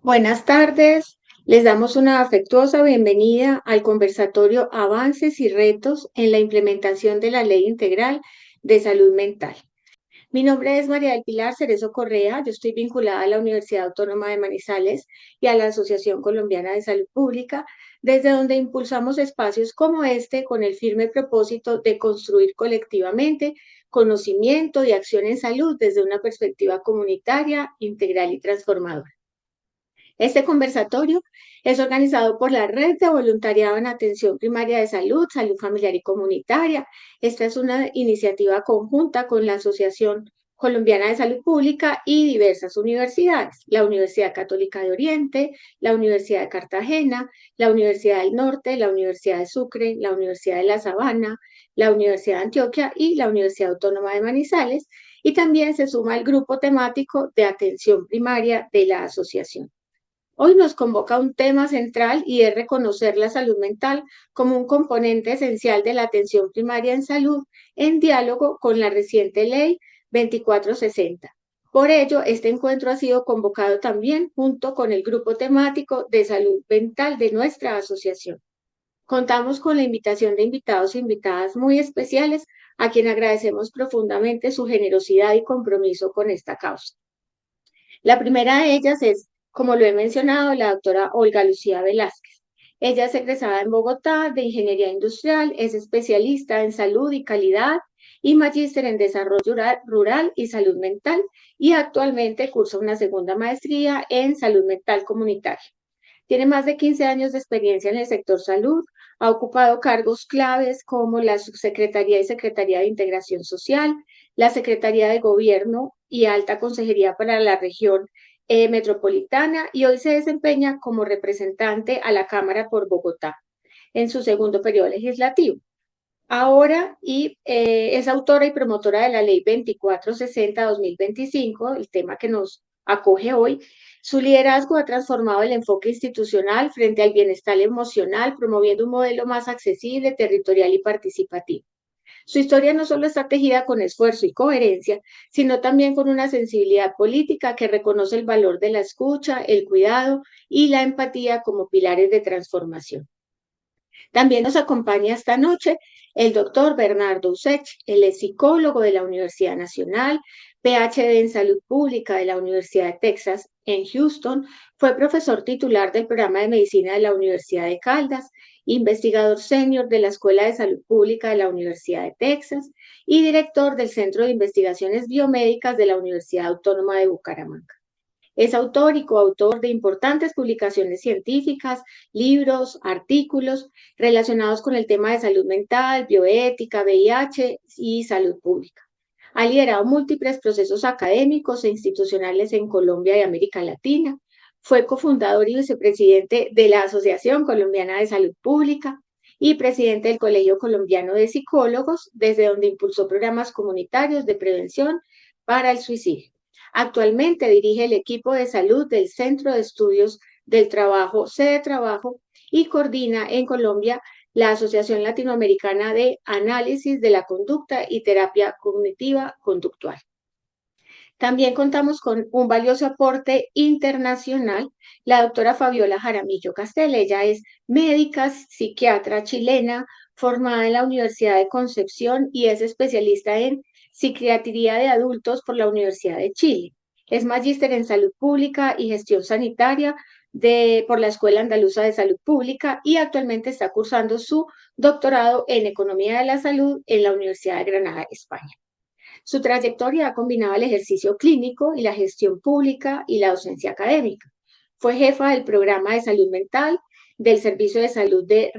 Buenas tardes, les damos una afectuosa bienvenida al conversatorio Avances y Retos en la implementación de la Ley Integral de Salud Mental. Mi nombre es María del Pilar Cerezo Correa, yo estoy vinculada a la Universidad Autónoma de Manizales y a la Asociación Colombiana de Salud Pública, desde donde impulsamos espacios como este con el firme propósito de construir colectivamente conocimiento y acción en salud desde una perspectiva comunitaria, integral y transformadora. Este conversatorio es organizado por la Red de Voluntariado en Atención Primaria de Salud, Salud Familiar y Comunitaria. Esta es una iniciativa conjunta con la Asociación Colombiana de Salud Pública y diversas universidades, la Universidad Católica de Oriente, la Universidad de Cartagena, la Universidad del Norte, la Universidad de Sucre, la Universidad de La Sabana, la Universidad de Antioquia y la Universidad Autónoma de Manizales, y también se suma el grupo temático de atención primaria de la asociación. Hoy nos convoca un tema central y es reconocer la salud mental como un componente esencial de la atención primaria en salud en diálogo con la reciente ley 2460. Por ello, este encuentro ha sido convocado también junto con el grupo temático de salud mental de nuestra asociación. Contamos con la invitación de invitados e invitadas muy especiales a quien agradecemos profundamente su generosidad y compromiso con esta causa. La primera de ellas es, como lo he mencionado, la doctora Olga Lucía Velázquez. Ella es egresada en Bogotá de Ingeniería Industrial, es especialista en salud y calidad y magíster en desarrollo rural y salud mental, y actualmente cursa una segunda maestría en salud mental comunitaria. Tiene más de 15 años de experiencia en el sector salud, ha ocupado cargos claves como la Subsecretaría y Secretaría de Integración Social, la Secretaría de Gobierno y Alta Consejería para la región metropolitana, y hoy se desempeña como representante a la Cámara por Bogotá en su segundo periodo legislativo. Ahora es autora y promotora de la Ley 2460-2025, el tema que nos acoge hoy. Su liderazgo ha transformado el enfoque institucional frente al bienestar emocional, promoviendo un modelo más accesible, territorial y participativo. Su historia no solo está tejida con esfuerzo y coherencia, sino también con una sensibilidad política que reconoce el valor de la escucha, el cuidado y la empatía como pilares de transformación. También nos acompaña esta noche el doctor Bernardo Usech. Él es psicólogo de la Universidad Nacional, PhD en Salud Pública de la Universidad de Texas en Houston, fue profesor titular del programa de medicina de la Universidad de Caldas, investigador senior de la Escuela de Salud Pública de la Universidad de Texas y director del Centro de Investigaciones Biomédicas de la Universidad Autónoma de Bucaramanga. Es autor y coautor de importantes publicaciones científicas, libros, artículos relacionados con el tema de salud mental, bioética, VIH y salud pública. Ha liderado múltiples procesos académicos e institucionales en Colombia y América Latina. Fue cofundador y vicepresidente de la Asociación Colombiana de Salud Pública y presidente del Colegio Colombiano de Psicólogos, desde donde impulsó programas comunitarios de prevención para el suicidio. Actualmente dirige el equipo de salud del Centro de Estudios del Trabajo, Sede Trabajo, y coordina en Colombia la Asociación Latinoamericana de Análisis de la Conducta y Terapia Cognitiva Conductual. También contamos con un valioso aporte internacional, la doctora Fabiola Jaramillo Castel. Ella es médica, psiquiatra chilena, formada en la Universidad de Concepción y es especialista en psiquiatría de adultos por la Universidad de Chile. Es magíster en salud pública y gestión sanitaria por la Escuela Andaluza de Salud Pública y actualmente está cursando su doctorado en economía de la salud en la Universidad de Granada, España. Su trayectoria ha combinado el ejercicio clínico y la gestión pública y la docencia académica. Fue jefa del programa de salud mental del Servicio de Salud de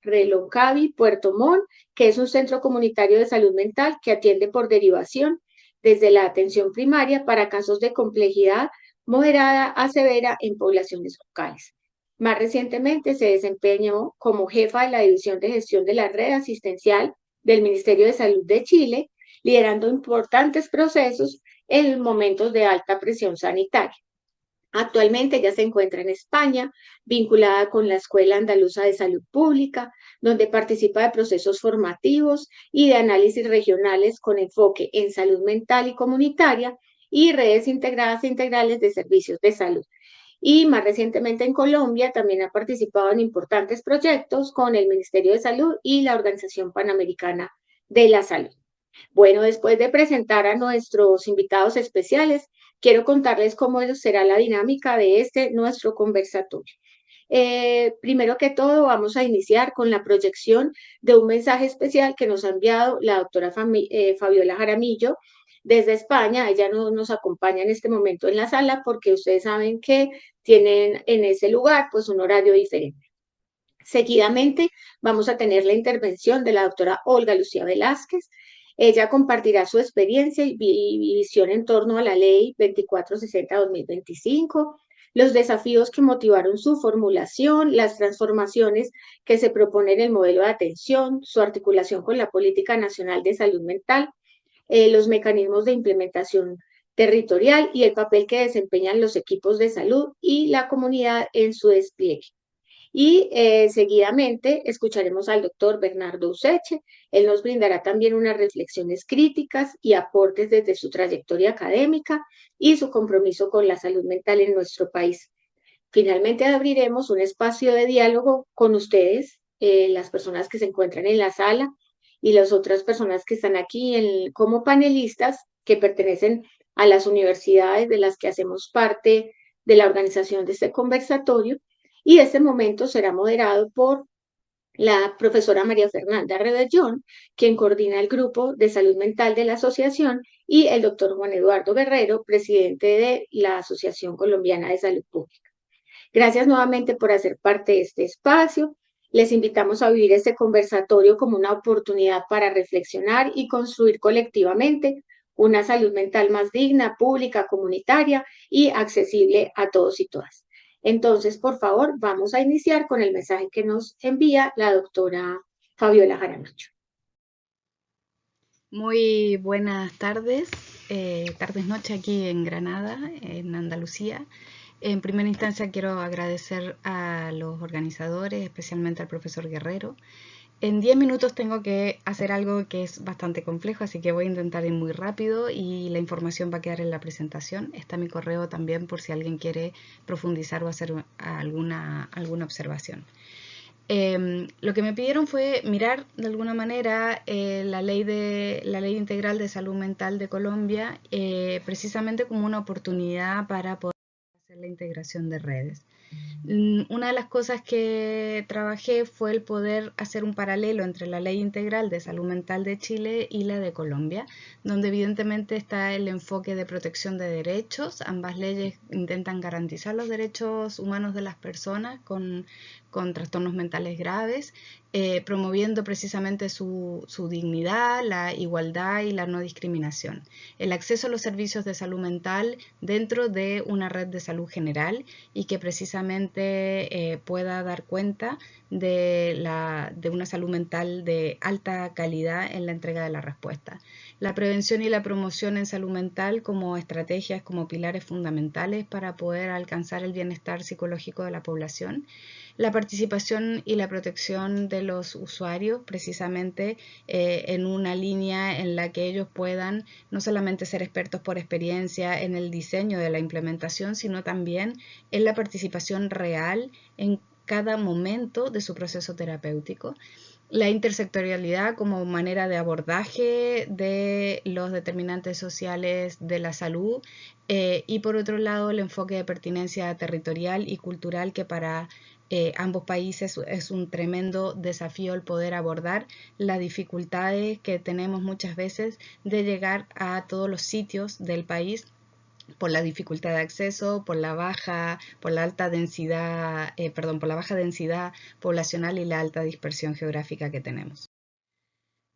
Reloncaví, Puerto Montt, que es un centro comunitario de salud mental que atiende por derivación desde la atención primaria para casos de complejidad moderada a severa en poblaciones locales. Más recientemente se desempeñó como jefa de la División de Gestión de la Red Asistencial del Ministerio de Salud de Chile, liderando importantes procesos en momentos de alta presión sanitaria. Actualmente ella se encuentra en España, vinculada con la Escuela Andaluza de Salud Pública, donde participa de procesos formativos y de análisis regionales con enfoque en salud mental y comunitaria y redes integradas e integrales de servicios de salud. y más recientemente en Colombia también ha participado en importantes proyectos con el Ministerio de Salud y la Organización Panamericana de la Salud. Bueno, después de presentar a nuestros invitados especiales, quiero contarles cómo será la dinámica de nuestro conversatorio. Primero que todo, vamos a iniciar con la proyección de un mensaje especial que nos ha enviado la doctora Fabiola Jaramillo desde España. Ella no nos acompaña en este momento en la sala porque ustedes saben que tienen en ese lugar pues un horario diferente. Seguidamente vamos a tener la intervención de la doctora Olga Lucía Velázquez. Ella compartirá su experiencia y visión en torno a la ley 2460-2025, los desafíos que motivaron su formulación, las transformaciones que se propone en el modelo de atención, su articulación con la Política Nacional de Salud Mental, los mecanismos de implementación territorial y el papel que desempeñan los equipos de salud y la comunidad en su despliegue. Y seguidamente escucharemos al doctor Bernardo Useche. Él nos brindará también unas reflexiones críticas y aportes desde su trayectoria académica y su compromiso con la salud mental en nuestro país. Finalmente abriremos un espacio de diálogo con ustedes, las personas que se encuentran en la sala y las otras personas que están aquí como panelistas que pertenecen a las universidades de las que hacemos parte de la organización de este conversatorio. Y este momento será moderado por la profesora María Fernanda Rebellón, quien coordina el grupo de salud mental de la asociación, y el doctor Juan Eduardo Guerrero, presidente de la Asociación Colombiana de Salud Pública. Gracias nuevamente por hacer parte de este espacio. Les invitamos a vivir este conversatorio como una oportunidad para reflexionar y construir colectivamente una salud mental más digna, pública, comunitaria y accesible a todos y todas. Entonces, por favor, vamos a iniciar con el mensaje que nos envía la doctora Fabiola Jaramillo. Muy buenas tardes, noche aquí en Granada, en Andalucía. En primera instancia quiero agradecer a los organizadores, especialmente al profesor Guerrero. En 10 minutos tengo que hacer algo que es bastante complejo, así que voy a intentar ir muy rápido y la información va a quedar en la presentación. Está mi correo también por si alguien quiere profundizar o hacer alguna observación. Lo que me pidieron fue mirar de alguna manera la ley integral de salud mental de Colombia, precisamente como una oportunidad para poder hacer la integración de redes. Una de las cosas que trabajé fue el poder hacer un paralelo entre la Ley Integral de Salud Mental de Chile y la de Colombia, donde evidentemente está el enfoque de protección de derechos. Ambas leyes intentan garantizar los derechos humanos de las personas con trastornos mentales graves, promoviendo precisamente su dignidad, la igualdad y la no discriminación. El acceso a los servicios de salud mental dentro de una red de salud general y que precisamente pueda dar cuenta de una salud mental de alta calidad en la entrega de la respuesta. La prevención y la promoción en salud mental como estrategias, como pilares fundamentales para poder alcanzar el bienestar psicológico de la población. La participación y la protección de los usuarios, precisamente en una línea en la que ellos puedan no solamente ser expertos por experiencia en el diseño de la implementación, sino también en la participación real en cada momento de su proceso terapéutico. La intersectorialidad como manera de abordaje de los determinantes sociales de la salud y por otro lado el enfoque de pertinencia territorial y cultural que para ambos países es un tremendo desafío el poder abordar las dificultades que tenemos muchas veces de llegar a todos los sitios del país por la dificultad de acceso, por la baja densidad poblacional y la alta dispersión geográfica que tenemos.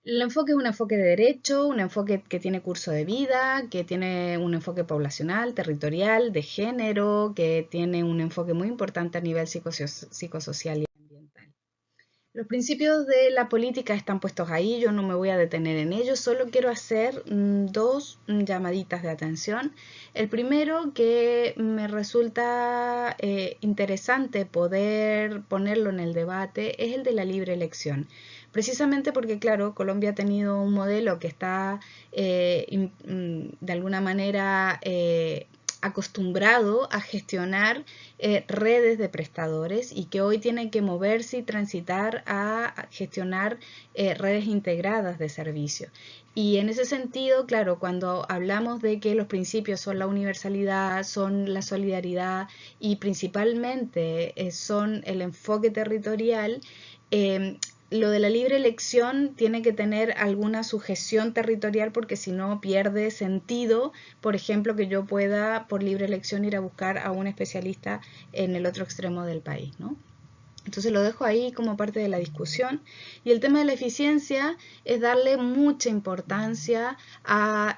El enfoque es un enfoque de derecho, un enfoque que tiene curso de vida, que tiene un enfoque poblacional, territorial, de género, que tiene un enfoque muy importante a nivel psicosocial y ambiental. Los principios de la política están puestos ahí, yo no me voy a detener en ellos, solo quiero hacer dos llamaditas de atención. El primero, que me resulta interesante poder ponerlo en el debate, es el de la libre elección. Precisamente porque, claro, Colombia ha tenido un modelo que está de alguna manera acostumbrado a gestionar redes de prestadores y que hoy tienen que moverse y transitar a gestionar redes integradas de servicio. Y en ese sentido, claro, cuando hablamos de que los principios son la universalidad, son la solidaridad y principalmente son el enfoque territorial, lo de la libre elección tiene que tener alguna sujeción territorial porque si no pierde sentido, por ejemplo, que yo pueda por libre elección ir a buscar a un especialista en el otro extremo del país, ¿no? Entonces lo dejo ahí como parte de la discusión. Y el tema de la eficiencia es darle mucha importancia a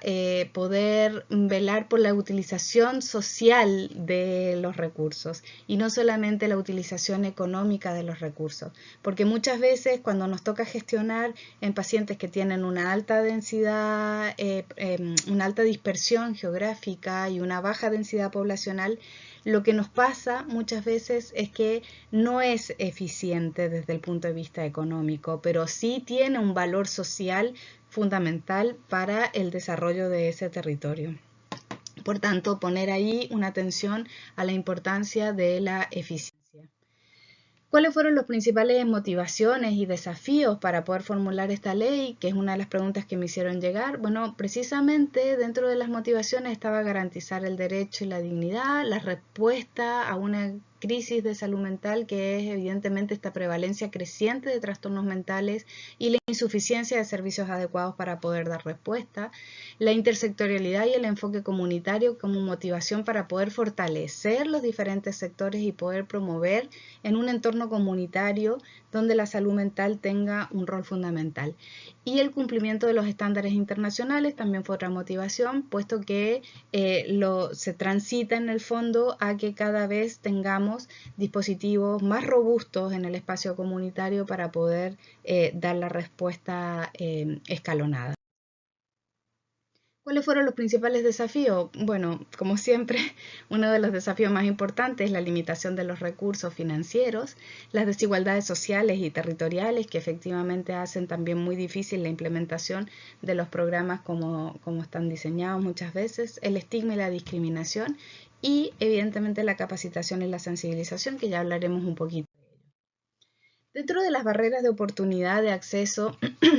poder velar por la utilización social de los recursos y no solamente la utilización económica de los recursos. Porque muchas veces cuando nos toca gestionar en pacientes que tienen una alta densidad, una alta dispersión geográfica y una baja densidad poblacional, lo que nos pasa muchas veces es que no es eficiente desde el punto de vista económico, pero sí tiene un valor social fundamental para el desarrollo de ese territorio. Por tanto, poner ahí una atención a la importancia de la eficiencia. ¿Cuáles fueron las principales motivaciones y desafíos para poder formular esta ley? Que es una de las preguntas que me hicieron llegar. Bueno, precisamente dentro de las motivaciones estaba garantizar el derecho y la dignidad, la respuesta a una crisis de salud mental que es evidentemente esta prevalencia creciente de trastornos mentales y la insuficiencia de servicios adecuados para poder dar respuesta, la intersectorialidad y el enfoque comunitario como motivación para poder fortalecer los diferentes sectores y poder promover en un entorno comunitario donde la salud mental tenga un rol fundamental. Y el cumplimiento de los estándares internacionales también fue otra motivación, puesto que se transita en el fondo a que cada vez tengamos dispositivos más robustos en el espacio comunitario para poder dar la respuesta escalonada. ¿Cuáles fueron los principales desafíos? Bueno, como siempre, uno de los desafíos más importantes es la limitación de los recursos financieros, las desigualdades sociales y territoriales que efectivamente hacen también muy difícil la implementación de los programas como están diseñados muchas veces, el estigma y la discriminación y evidentemente la capacitación y la sensibilización, que ya hablaremos un poquito. Dentro de las barreras de oportunidad de acceso,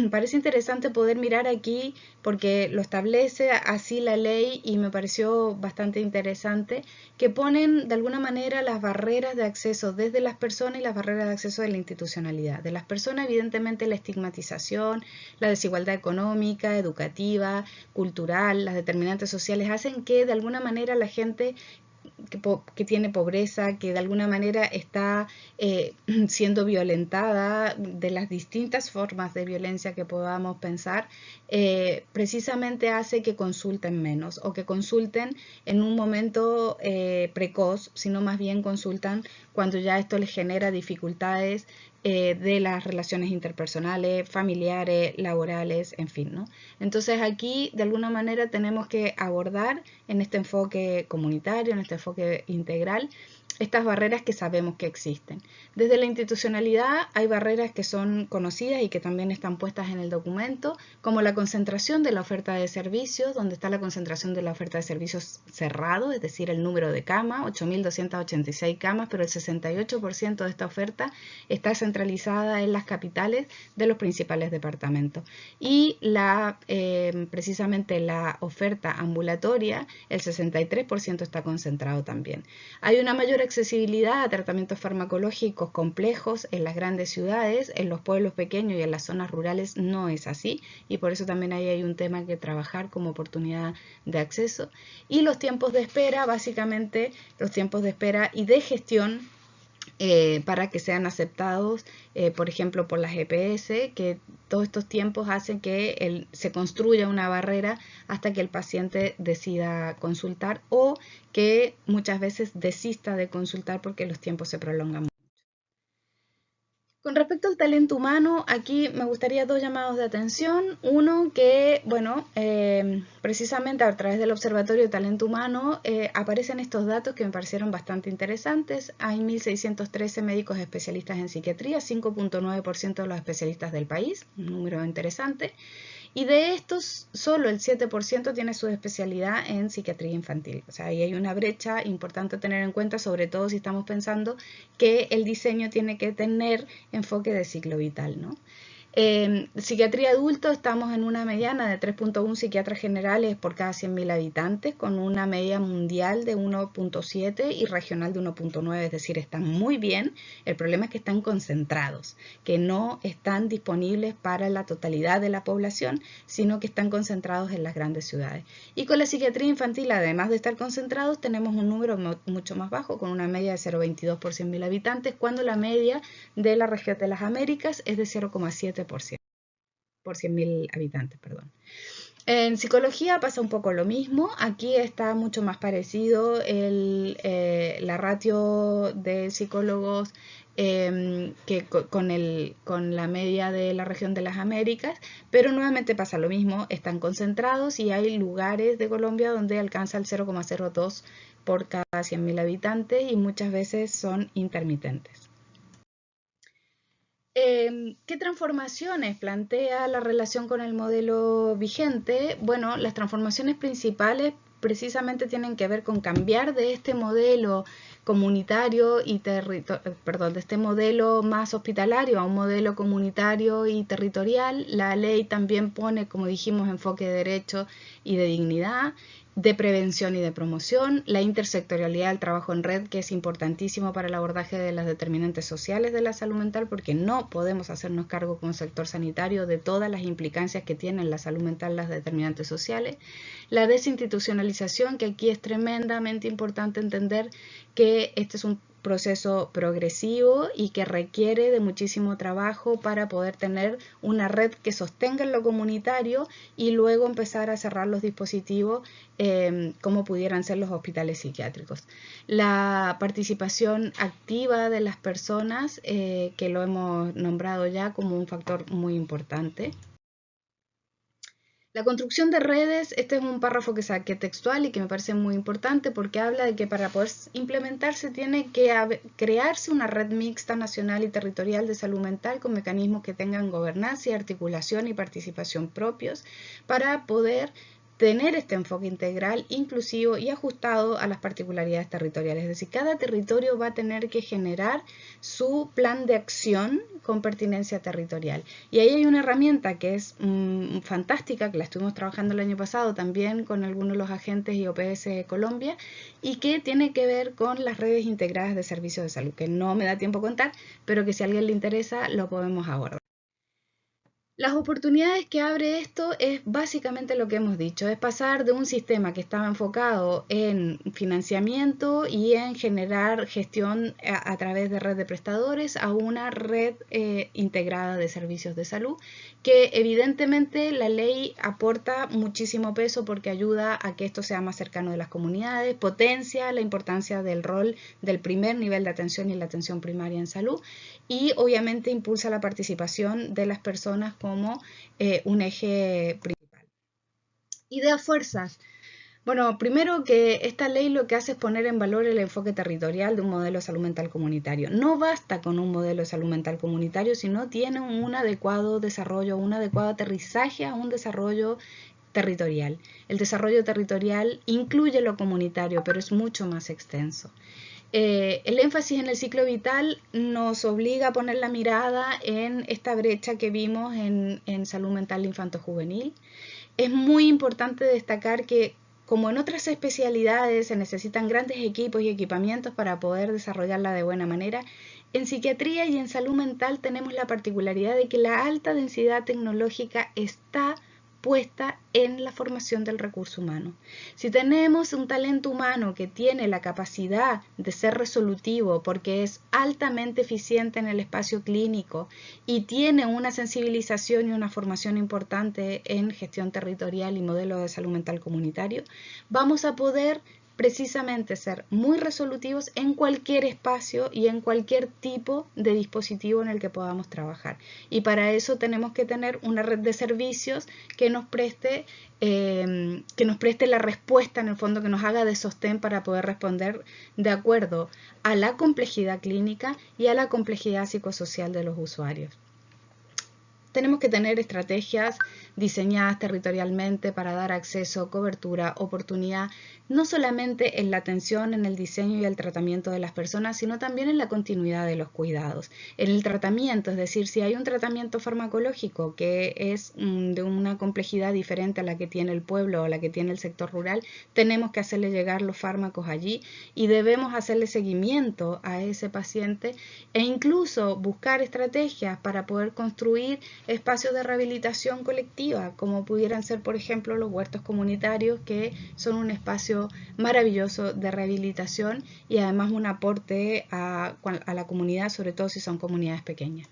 parece interesante poder mirar aquí, porque lo establece así la ley y me pareció bastante interesante, que ponen de alguna manera las barreras de acceso desde las personas y las barreras de acceso de la institucionalidad. De las personas, evidentemente, la estigmatización, la desigualdad económica, educativa, cultural, las determinantes sociales hacen que de alguna manera la gente que tiene pobreza, que de alguna manera está siendo violentada de las distintas formas de violencia que podamos pensar, precisamente hace que consulten menos o que consulten en un momento precoz, sino más bien consultan cuando ya esto les genera dificultades de las relaciones interpersonales, familiares, laborales, en fin, ¿no? Entonces aquí de alguna manera tenemos que abordar en este enfoque comunitario, en este enfoque integral, estas barreras que sabemos que existen. Desde la institucionalidad hay barreras que son conocidas y que también están puestas en el documento, como la concentración de la oferta de servicios, donde está la concentración de la oferta de servicios cerrado, es decir, el número de camas, 8.286 camas, pero el 68% de esta oferta está centralizada en las capitales de los principales departamentos. Y precisamente la oferta ambulatoria, el 63% está concentrado también. Hay una mayor accesibilidad a tratamientos farmacológicos complejos en las grandes ciudades, en los pueblos pequeños y en las zonas rurales no es así, y por eso también ahí hay un tema que trabajar como oportunidad de acceso. Y los tiempos de espera, básicamente los tiempos de espera y de gestión para que sean aceptados, por ejemplo, por las EPS, que todos estos tiempos hacen que se construya una barrera hasta que el paciente decida consultar o que muchas veces desista de consultar porque los tiempos se prolongan mucho. Con respecto al talento humano, aquí me gustaría dos llamados de atención. Uno que, bueno, precisamente a través del Observatorio de Talento Humano aparecen estos datos que me parecieron bastante interesantes. Hay 1.613 médicos especialistas en psiquiatría, 5.9% de los especialistas del país, un número interesante. Y de estos, solo el 7% tiene su especialidad en psiquiatría infantil. O sea, ahí hay una brecha importante a tener en cuenta, sobre todo si estamos pensando que el diseño tiene que tener enfoque de ciclo vital, ¿no? En psiquiatría adulto estamos en una mediana de 3.1 psiquiatras generales por cada 100.000 habitantes, con una media mundial de 1.7 y regional de 1.9, es decir, están muy bien. El problema es que están concentrados, que no están disponibles para la totalidad de la población, sino que están concentrados en las grandes ciudades. Y con la psiquiatría infantil, además de estar concentrados, tenemos un número mucho más bajo, con una media de 0.22 por 100.000 habitantes, cuando la media de la región de las Américas es de 0.7 por 100.000 habitantes, perdón. En psicología pasa un poco lo mismo. Aquí está mucho más parecido la ratio de psicólogos que con la media de la región de las Américas, pero nuevamente pasa lo mismo, están concentrados y hay lugares de Colombia donde alcanza el 0.02 por cada 100.000 habitantes y muchas veces son intermitentes. ¿Qué transformaciones plantea la relación con el modelo vigente? Bueno, las transformaciones principales precisamente tienen que ver con cambiar de este modelo comunitario y de este modelo más hospitalario a un modelo comunitario y territorial. La ley también pone, como dijimos, enfoque de derecho y de dignidad, de prevención y de promoción, la intersectorialidad del trabajo en red, que es importantísimo para el abordaje de las determinantes sociales de la salud mental, porque no podemos hacernos cargo como sector sanitario de todas las implicancias que tienen la salud mental las determinantes sociales, la desinstitucionalización, que aquí es tremendamente importante entender que este es un proceso progresivo y que requiere de muchísimo trabajo para poder tener una red que sostenga en lo comunitario y luego empezar a cerrar los dispositivos como pudieran ser los hospitales psiquiátricos. La participación activa de las personas, que lo hemos nombrado ya como un factor muy importante. La construcción de redes, este es un párrafo que saqué textual y que me parece muy importante porque habla de que para poder implementarse tiene que crearse una red mixta nacional y territorial de salud mental con mecanismos que tengan gobernanza y articulación y participación propios para poder tener este enfoque integral, inclusivo y ajustado a las particularidades territoriales. Es decir, cada territorio va a tener que generar su plan de acción con pertinencia territorial. Y ahí hay una herramienta que es fantástica, que la estuvimos trabajando el año pasado también con algunos de los agentes y OPS de Colombia, y que tiene que ver con las redes integradas de servicios de salud, que no me da tiempo contar, pero que si a alguien le interesa lo podemos abordar. Las oportunidades que abre esto es básicamente lo que hemos dicho, es pasar de un sistema que estaba enfocado en financiamiento y en generar gestión a través de red de prestadores a una red integrada de servicios de salud, que evidentemente la ley aporta muchísimo peso porque ayuda a que esto sea más cercano de las comunidades, potencia la importancia del rol del primer nivel de atención y la atención primaria en salud y obviamente impulsa la participación de las personas como un eje principal. Ideas fuerzas. Bueno, primero que esta ley lo que hace es poner en valor el enfoque territorial de un modelo de salud mental comunitario. No basta con un modelo de salud mental comunitario si no tiene un adecuado desarrollo, un adecuado aterrizaje a un desarrollo territorial. El desarrollo territorial incluye lo comunitario, pero es mucho más extenso. El énfasis en el ciclo vital nos obliga a poner la mirada en esta brecha que vimos en salud mental infanto-juvenil. Es muy importante destacar que, como en otras especialidades se necesitan grandes equipos y equipamientos para poder desarrollarla de buena manera, en psiquiatría y en salud mental tenemos la particularidad de que la alta densidad tecnológica está puesta en la formación del recurso humano. Si tenemos un talento humano que tiene la capacidad de ser resolutivo porque es altamente eficiente en el espacio clínico y tiene una sensibilización y una formación importante en gestión territorial y modelo de salud mental comunitario, vamos a poder precisamente ser muy resolutivos en cualquier espacio y en cualquier tipo de dispositivo en el que podamos trabajar. Y para eso tenemos que tener una red de servicios que nos preste la respuesta, en el fondo, que nos haga de sostén para poder responder de acuerdo a la complejidad clínica y a la complejidad psicosocial de los usuarios. Tenemos que tener estrategias diseñadas territorialmente para dar acceso, cobertura, oportunidad, no solamente en la atención, en el diseño y el tratamiento de las personas, sino también en la continuidad de los cuidados. En el tratamiento, es decir, si hay un tratamiento farmacológico que es de una complejidad diferente a la que tiene el pueblo o la que tiene el sector rural, tenemos que hacerle llegar los fármacos allí y debemos hacerle seguimiento a ese paciente e incluso buscar estrategias para poder construir espacios de rehabilitación colectiva, como pudieran ser, por ejemplo, los huertos comunitarios, que son un espacio maravilloso de rehabilitación y además un aporte a la comunidad, sobre todo si son comunidades pequeñas.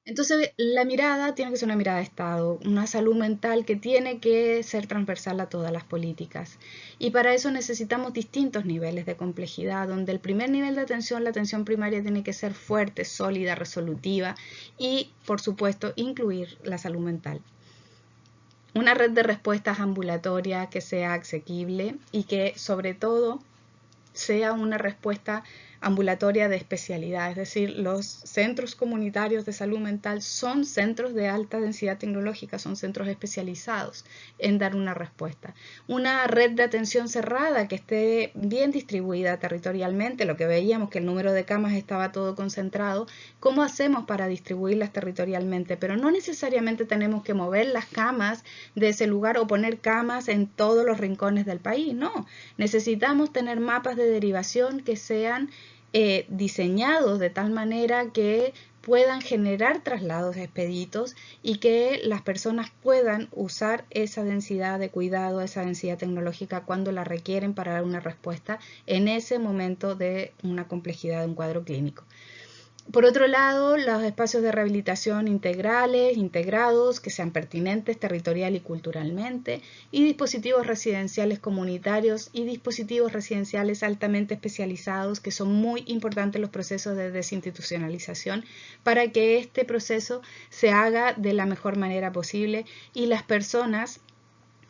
Entonces, la mirada tiene que ser una mirada de Estado, una salud mental que tiene que ser transversal a todas las políticas. Y para eso necesitamos distintos niveles de complejidad, donde el primer nivel de atención, la atención primaria, tiene que ser fuerte, sólida, resolutiva y, por supuesto, incluir la salud mental. Una red de respuestas ambulatorias que sea asequible y que, sobre todo, sea una respuesta ambulatoria de especialidad, es decir, los centros comunitarios de salud mental son centros de alta densidad tecnológica, son centros especializados en dar una respuesta. Una red de atención cerrada que esté bien distribuida territorialmente, lo que veíamos que el número de camas estaba todo concentrado, ¿cómo hacemos para distribuirlas territorialmente? Pero no necesariamente tenemos que mover las camas de ese lugar o poner camas en todos los rincones del país, no. Necesitamos tener mapas de derivación que sean diseñados de tal manera que puedan generar traslados expeditos y que las personas puedan usar esa densidad de cuidado, esa densidad tecnológica cuando la requieren para dar una respuesta en ese momento de una complejidad de un cuadro clínico. Por otro lado, los espacios de rehabilitación integrales, integrados, que sean pertinentes territorial y culturalmente, y dispositivos residenciales comunitarios y dispositivos residenciales altamente especializados, que son muy importantes los procesos de desinstitucionalización para que este proceso se haga de la mejor manera posible y las personas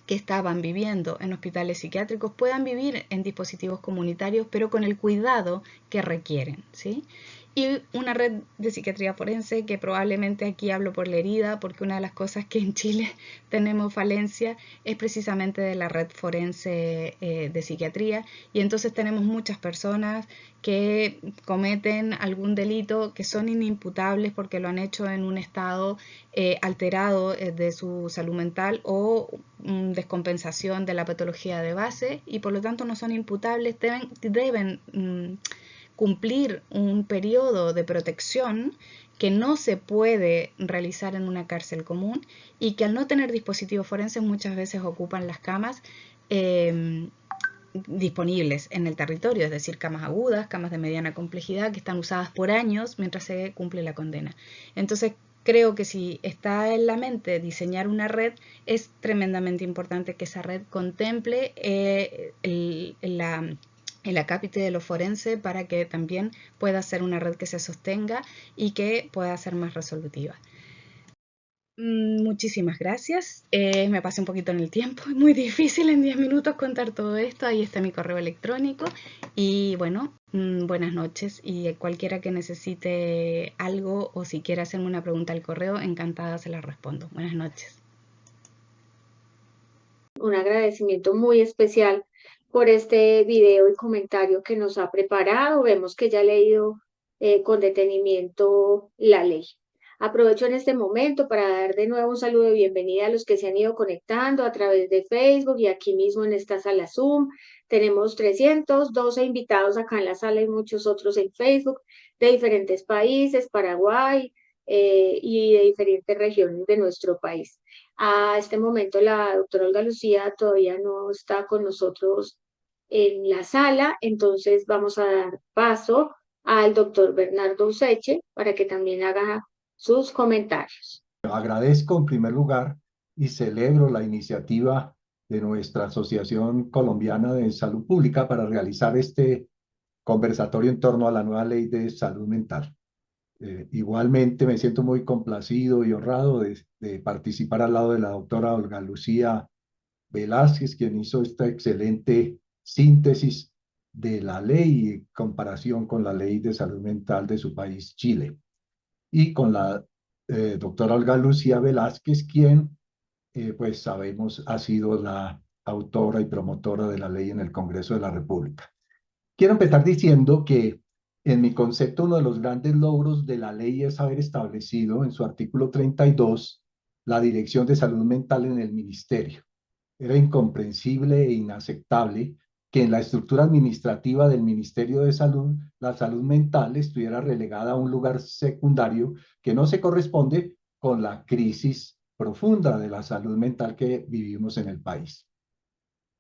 que estaban viviendo en hospitales psiquiátricos puedan vivir en dispositivos comunitarios, pero con el cuidado que requieren, ¿sí? Y una red de psiquiatría forense, que probablemente aquí hablo por la herida, porque una de las cosas que en Chile tenemos falencia es precisamente de la red forense de psiquiatría, y entonces tenemos muchas personas que cometen algún delito que son inimputables porque lo han hecho en un estado alterado de su salud mental o descompensación de la patología de base y por lo tanto no son imputables, deben cumplir un periodo de protección que no se puede realizar en una cárcel común y que al no tener dispositivos forenses muchas veces ocupan las camas disponibles en el territorio, es decir, camas agudas, camas de mediana complejidad que están usadas por años mientras se cumple la condena. Entonces, creo que si está en la mente diseñar una red, es tremendamente importante que esa red contemple el acápite de lo forense para que también pueda ser una red que se sostenga y que pueda ser más resolutiva. Muchísimas gracias. Me pasé un poquito en el tiempo. Es muy difícil en 10 minutos contar todo esto. Ahí está mi correo electrónico. Y bueno, buenas noches. Y cualquiera que necesite algo o si quiera hacerme una pregunta al correo, encantada se la respondo. Buenas noches. Un agradecimiento muy especial por este video y comentario que nos ha preparado. Vemos que ya ha leído con detenimiento la ley. Aprovecho en este momento para dar de nuevo un saludo de bienvenida a los que se han ido conectando a través de Facebook y aquí mismo en esta sala Zoom. Tenemos 312 invitados acá en la sala y muchos otros en Facebook de diferentes países, Paraguay y de diferentes regiones de nuestro país. A este momento la doctora Olga Lucía todavía no está con nosotros en la sala, entonces vamos a dar paso al doctor Bernardo Useche para que también haga sus comentarios. Agradezco en primer lugar y celebro la iniciativa de nuestra Asociación Colombiana de Salud Pública para realizar este conversatorio en torno a la nueva ley de salud mental. Igualmente me siento muy complacido y honrado de participar al lado de la doctora Olga Lucía Velázquez, quien hizo esta excelente síntesis de la ley en comparación con la ley de salud mental de su país, Chile, y con la doctora Olga Lucía Velázquez, quien, pues sabemos, ha sido la autora y promotora de la ley en el Congreso de la República. Quiero empezar diciendo que en mi concepto uno de los grandes logros de la ley es haber establecido en su artículo 32 la Dirección de Salud Mental en el Ministerio. Era incomprensible e inaceptable que en la estructura administrativa del Ministerio de Salud, la salud mental estuviera relegada a un lugar secundario que no se corresponde con la crisis profunda de la salud mental que vivimos en el país.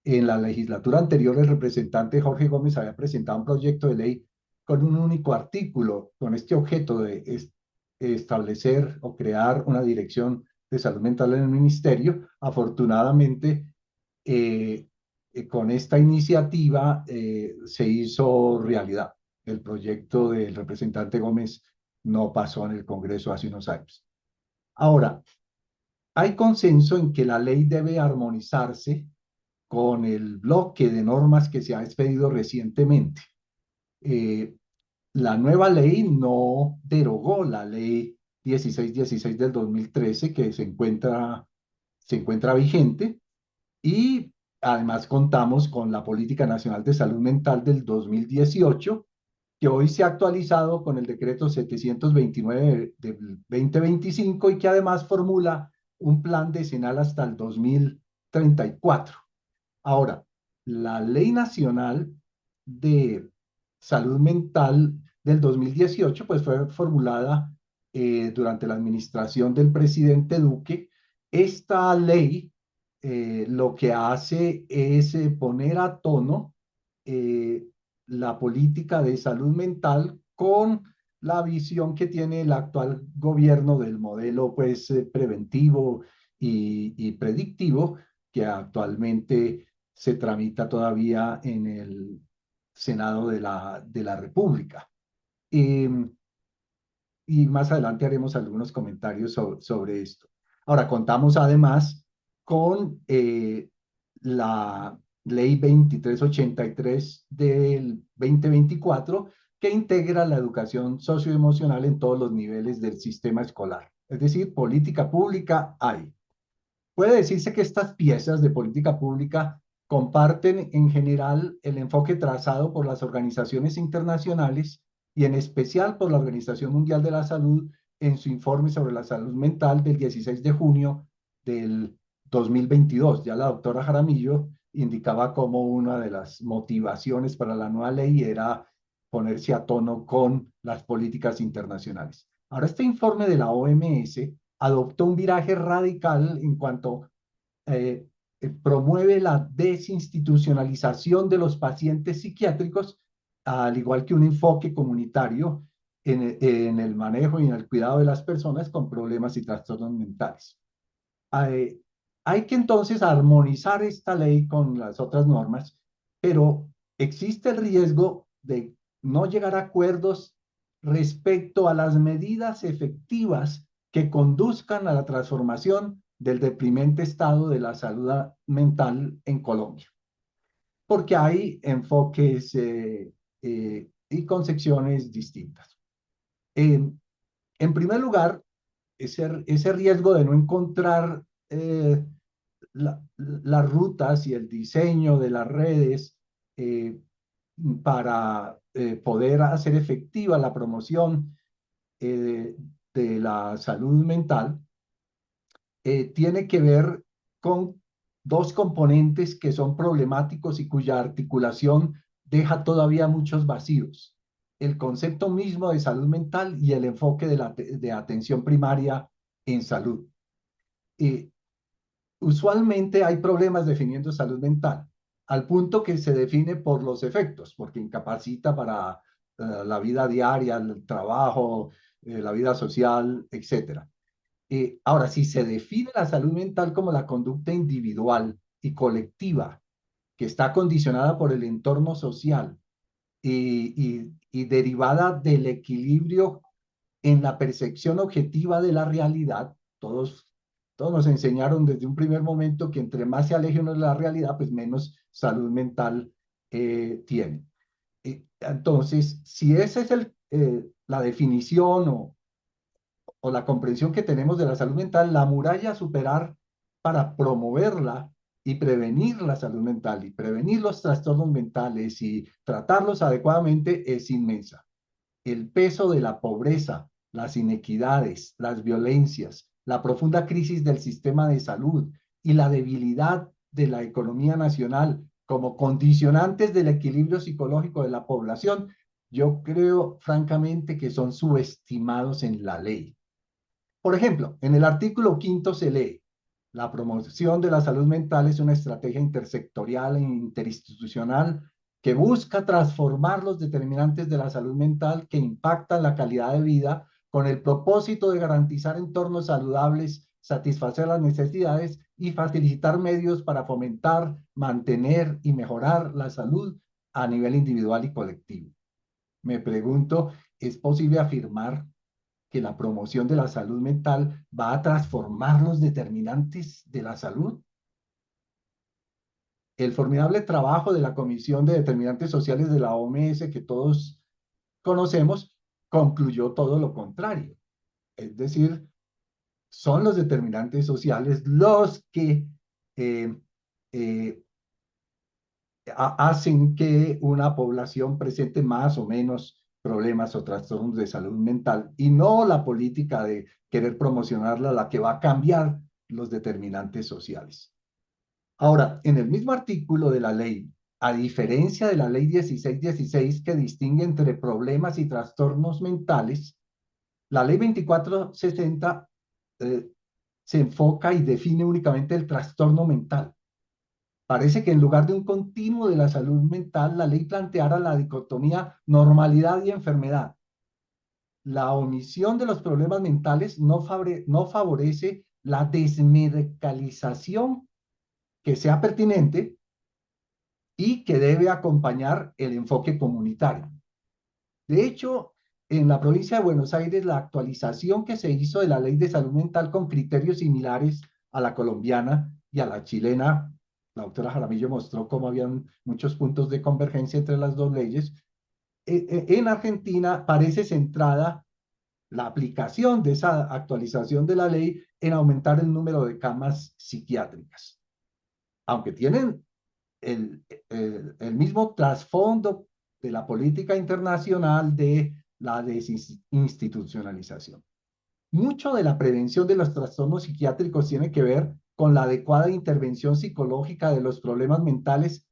En la legislatura anterior, el representante Jorge Gómez había presentado un proyecto de ley con un único artículo, con este objeto de establecer o crear una dirección de salud mental en el ministerio. Afortunadamente, con esta iniciativa se hizo realidad. El proyecto del representante Gómez no pasó en el Congreso hace unos años. Ahora, hay consenso en que la ley debe armonizarse con el bloque de normas que se ha expedido recientemente. Eh, la nueva ley no derogó la ley 1616 del 2013 que se encuentra vigente, y además contamos con la Política Nacional de Salud Mental del 2018, que hoy se ha actualizado con el decreto 729 del 2025 y que además formula un plan decenal hasta el 2034. Ahora, la Ley Nacional de Salud Mental del 2018 pues fue formulada durante la administración del presidente Duque. Esta ley lo que hace es poner a tono eh, la política de salud mental con la visión que tiene el actual gobierno del modelo pues preventivo y predictivo que actualmente se tramita todavía en el Senado de la República. Eh, y más adelante haremos algunos comentarios sobre esto. Ahora, contamos además con la Ley 2383 del 2024, que integra la educación socioemocional en todos los niveles del sistema escolar. Es decir, política pública hay. Puede decirse que estas piezas de política pública comparten en general el enfoque trazado por las organizaciones internacionales y en especial por la Organización Mundial de la Salud en su informe sobre la salud mental del 16 de junio del 2022. Ya la doctora Jaramillo indicaba como una de las motivaciones para la nueva ley era ponerse a tono con las políticas internacionales. Ahora, este informe de la OMS adoptó un viraje radical en cuanto eh, promueve la desinstitucionalización de los pacientes psiquiátricos, al igual que un enfoque comunitario en el manejo y en el cuidado de las personas con problemas y trastornos mentales. Eh, Hay que entonces armonizar esta ley con las otras normas, pero existe el riesgo de no llegar a acuerdos respecto a las medidas efectivas que conduzcan a la transformación del deprimente estado de la salud mental en Colombia, porque hay enfoques y concepciones distintas. En primer lugar, ese riesgo de no encontrar las rutas y el diseño de las redes eh, para poder hacer efectiva la promoción de la salud mental, tiene que ver con dos componentes que son problemáticos y cuya articulación deja todavía muchos vacíos: el concepto mismo de salud mental y el enfoque de atención primaria en salud. Eh, Usualmente hay problemas definiendo salud mental, al punto que se define por los efectos, porque incapacita para la vida diaria, el trabajo, la vida social, etc. Ahora, si se define la salud mental como la conducta individual y colectiva que está condicionada por el entorno social y derivada del equilibrio en la percepción objetiva de la realidad, todos nos enseñaron desde un primer momento que entre más se aleje uno de la realidad, pues menos salud mental tiene. Entonces, si esa es la definición o la comprensión que tenemos de la salud mental, la muralla a superar para promoverla y prevenir la salud mental y prevenir los trastornos mentales y tratarlos adecuadamente es inmensa. El peso de la pobreza, las inequidades, las violencias, la profunda crisis del sistema de salud y la debilidad de la economía nacional como condicionantes del equilibrio psicológico de la población, yo creo francamente que son subestimados en la ley. Por ejemplo, en el artículo 5 se lee: la promoción de la salud mental es una estrategia intersectorial e interinstitucional que busca transformar los determinantes de la salud mental que impactan la calidad de vida con el propósito de garantizar entornos saludables, satisfacer las necesidades y facilitar medios para fomentar, mantener y mejorar la salud a nivel individual y colectivo. Me pregunto, ¿es posible afirmar que la promoción de la salud mental va a transformar los determinantes de la salud? El formidable trabajo de la Comisión de Determinantes Sociales de la OMS, que todos conocemos, concluyó todo lo contrario. Es decir, son los determinantes sociales los que eh, eh, hacen que una población presente más o menos problemas o trastornos de salud mental, y no la política de querer promocionarla la que va a cambiar los determinantes sociales. Ahora, en el mismo artículo de la ley, a diferencia de la ley 1616 que distingue entre problemas y trastornos mentales, la ley 2460 se enfoca y define únicamente el trastorno mental. Parece que en lugar de un continuo de la salud mental, la ley planteara la dicotomía normalidad y enfermedad. La omisión de los problemas mentales no favorece la desmedicalización que sea pertinente y que debe acompañar el enfoque comunitario. De hecho, en la provincia de Buenos Aires, la actualización que se hizo de la ley de salud mental con criterios similares a la colombiana y a la chilena, la doctora Jaramillo mostró cómo habían muchos puntos de convergencia entre las dos leyes. En Argentina parece centrada la aplicación de esa actualización de la ley en aumentar el número de camas psiquiátricas, aunque tienen el mismo trasfondo de la política internacional de la desinstitucionalización. Mucho de la prevención de los trastornos psiquiátricos tiene que ver con la adecuada intervención psicológica de los problemas mentales,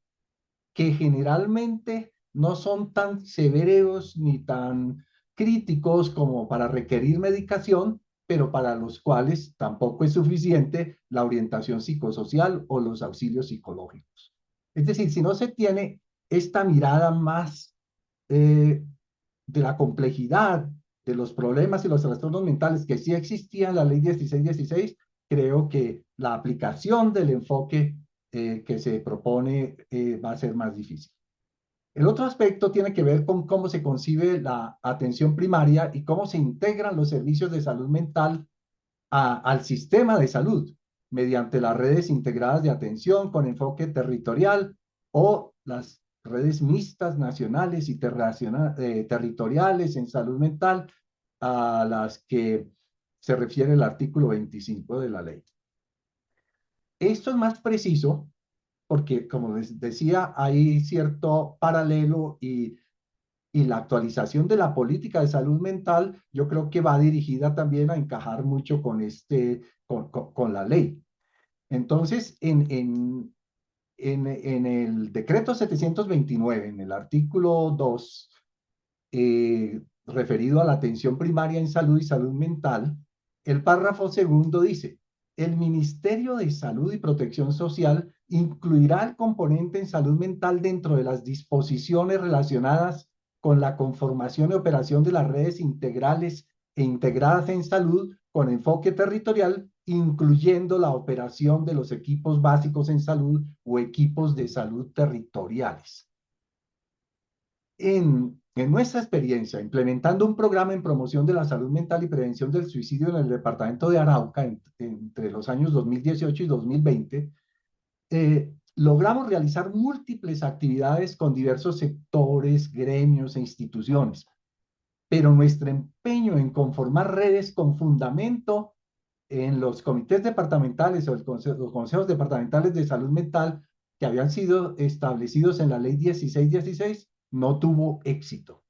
que generalmente no son tan severos ni tan críticos como para requerir medicación, pero para los cuales tampoco es suficiente la orientación psicosocial o los auxilios psicológicos. Es decir, si no se tiene esta mirada más de la complejidad de los problemas y los trastornos mentales que sí existía en la ley 1616, creo que la aplicación del enfoque que se propone va a ser más difícil. El otro aspecto tiene que ver con cómo se concibe la atención primaria y cómo se integran los servicios de salud mental al sistema de salud mediante las redes integradas de atención con enfoque territorial o las redes mixtas nacionales y territoriales en salud mental, a las que se refiere el artículo 25 de la ley. Esto es más preciso porque, como les decía, hay cierto paralelo y la actualización de la política de salud mental, yo creo que va dirigida también a encajar mucho con la ley. Entonces, en el decreto 729, en el artículo 2, referido a la atención primaria en salud y salud mental, el párrafo segundo dice: el Ministerio de Salud y Protección Social incluirá el componente en salud mental dentro de las disposiciones relacionadas con la conformación y operación de las redes integrales e integradas en salud con enfoque territorial, incluyendo la operación de los equipos básicos en salud o equipos de salud territoriales. En nuestra experiencia, implementando un programa en promoción de la salud mental y prevención del suicidio en el departamento de Arauca entre los años 2018 y 2020, logramos realizar múltiples actividades con diversos sectores, gremios e instituciones. pero nuestro empeño en conformar redes con fundamento en los comités departamentales o los consejos departamentales de salud mental que habían sido establecidos en la ley 1616 no tuvo éxito.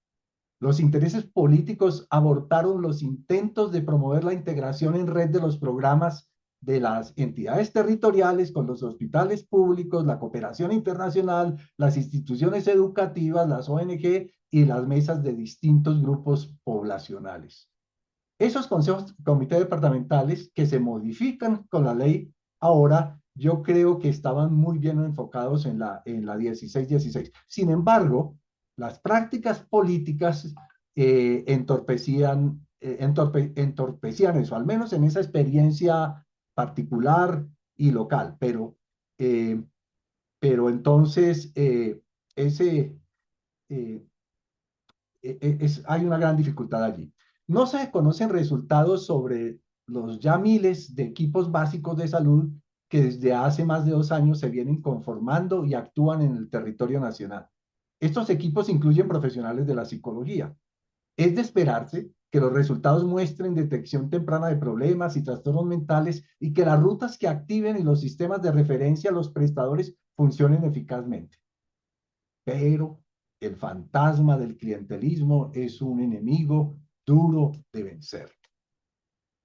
Los intereses políticos abortaron los intentos de promover la integración en red de los programas de las entidades territoriales con los hospitales públicos, la cooperación internacional, las instituciones educativas, las ONG y las mesas de distintos grupos poblacionales. Esos consejos, comités departamentales que se modifican con la ley ahora, yo creo que estaban muy bien enfocados en la 1616. Sin embargo, las prácticas políticas entorpecían eso, al menos en esa experiencia particular y local. Eh, pero entonces, ese, eh, hay una gran dificultad allí. No se conocen resultados sobre los ya miles de equipos básicos de salud que desde hace más de 2 años se vienen conformando y actúan en el territorio nacional. Estos equipos incluyen profesionales de la psicología. Es de esperarse que los resultados muestren detección temprana de problemas y trastornos mentales y que las rutas que activen y los sistemas de referencia a los prestadores funcionen eficazmente. Pero el fantasma del clientelismo es un enemigo duro de vencer.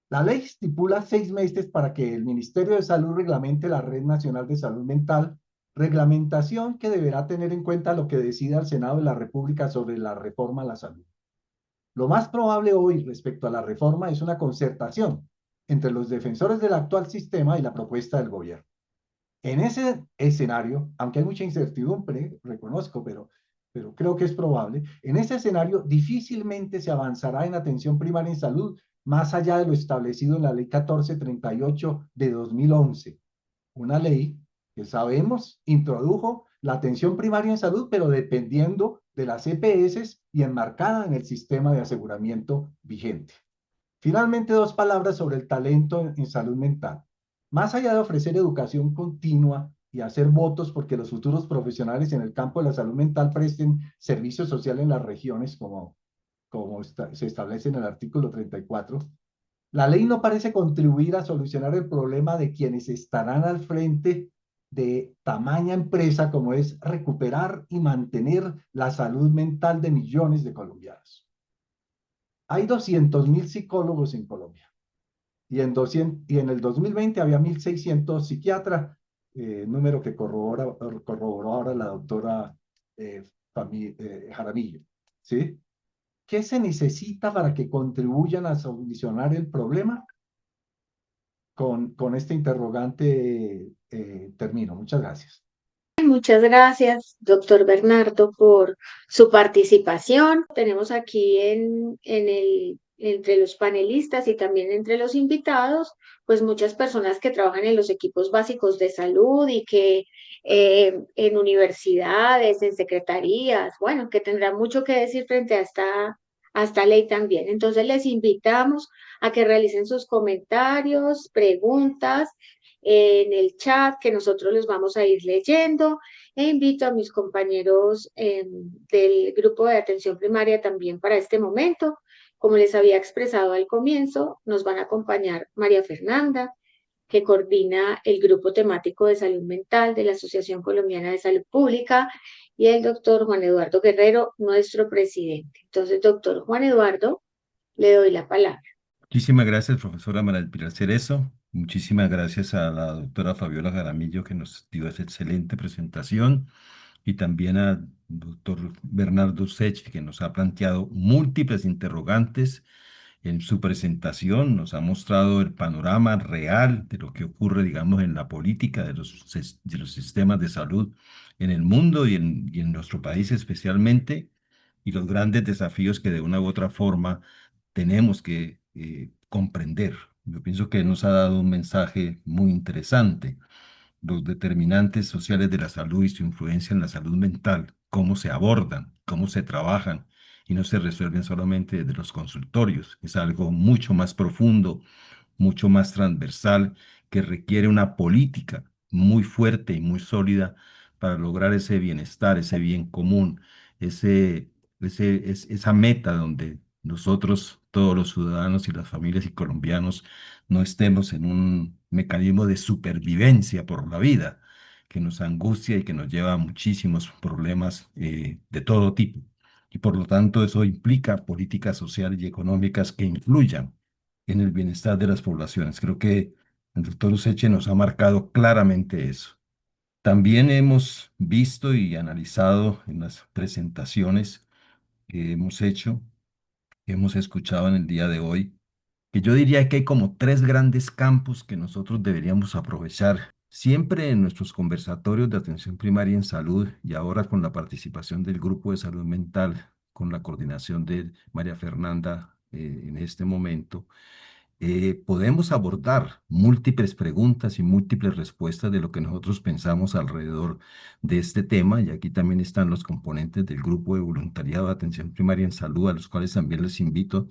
La ley estipula 6 meses para que el Ministerio de Salud reglamente la Red Nacional de Salud Mental, reglamentación que deberá tener en cuenta lo que decida el Senado de la República sobre la reforma a la salud. Lo más probable hoy respecto a la reforma es una concertación entre los defensores del actual sistema y la propuesta del gobierno. En ese escenario, aunque hay mucha incertidumbre, reconozco, pero creo que es probable, en ese escenario difícilmente se avanzará en atención primaria en salud más allá de lo establecido en la Ley 1438 de 2011, una ley que sabemos introdujo la atención primaria en salud, pero dependiendo de las EPS y enmarcada en el sistema de aseguramiento vigente. Finalmente, 2 palabras sobre el talento en salud mental. Más allá de ofrecer educación continua y hacer votos porque los futuros profesionales en el campo de la salud mental presten servicio social en las regiones, como se establece en el artículo 34, la ley no parece contribuir a solucionar el problema de quienes estarán al frente de tamaña empresa como es recuperar y mantener la salud mental de millones de colombianos. Hay 200.000 psicólogos en Colombia y en el 2020 había 1.600 psiquiatras, número que corroboró ahora la doctora Jaramillo, ¿sí? ¿Qué se necesita para que contribuyan a solucionar el problema? Con este interrogante termino. Muchas gracias. Muchas gracias, doctor Bernardo, por su participación. Tenemos aquí entre los panelistas y también entre los invitados, pues muchas personas que trabajan en los equipos básicos de salud y que en universidades, en secretarías, bueno, que tendrán mucho que decir frente a esta ley también. Entonces les invitamos a que realicen sus comentarios, preguntas en el chat que nosotros los vamos a ir leyendo e invito a mis compañeros del grupo de atención primaria también para este momento. Como les había expresado al comienzo, nos van a acompañar María Fernanda, que coordina el grupo temático de salud mental de la Asociación Colombiana de Salud Pública, y el doctor Juan Eduardo Guerrero, nuestro presidente. Entonces, doctor Juan Eduardo, le doy la palabra. Muchísimas gracias, profesora María Pilar Cerezo. Muchísimas gracias a la doctora Fabiola Jaramillo que nos dio esa excelente presentación y también al doctor Bernardo Sech que nos ha planteado múltiples interrogantes en su presentación. Nos ha mostrado el panorama real de lo que ocurre, digamos, en la política de los sistemas de salud en el mundo y en nuestro país especialmente y los grandes desafíos que de una u otra forma tenemos que comprender. Yo pienso que nos ha dado un mensaje muy interesante. Los determinantes sociales de la salud y su influencia en la salud mental, cómo se abordan, cómo se trabajan y no se resuelven solamente desde los consultorios. Es algo mucho más profundo, mucho más transversal, que requiere una política muy fuerte y muy sólida para lograr ese bienestar, ese bien común, esa meta donde nosotros, todos los ciudadanos y las familias y colombianos, no estemos en un mecanismo de supervivencia por la vida que nos angustia y que nos lleva a muchísimos problemas de todo tipo. Y por lo tanto, eso implica políticas sociales y económicas que influyan en el bienestar de las poblaciones. Creo que el doctor Useche nos ha marcado claramente eso. También hemos visto y analizado en las presentaciones que hemos hecho, que hemos escuchado en el día de hoy, que yo diría que hay como tres grandes campos que nosotros deberíamos aprovechar siempre en nuestros conversatorios de atención primaria en salud y ahora con la participación del grupo de salud mental, con la coordinación de María Fernanda en este momento. Podemos abordar múltiples preguntas y múltiples respuestas de lo que nosotros pensamos alrededor de este tema, y aquí también están los componentes del grupo de voluntariado de atención primaria en salud, a los cuales también les invito.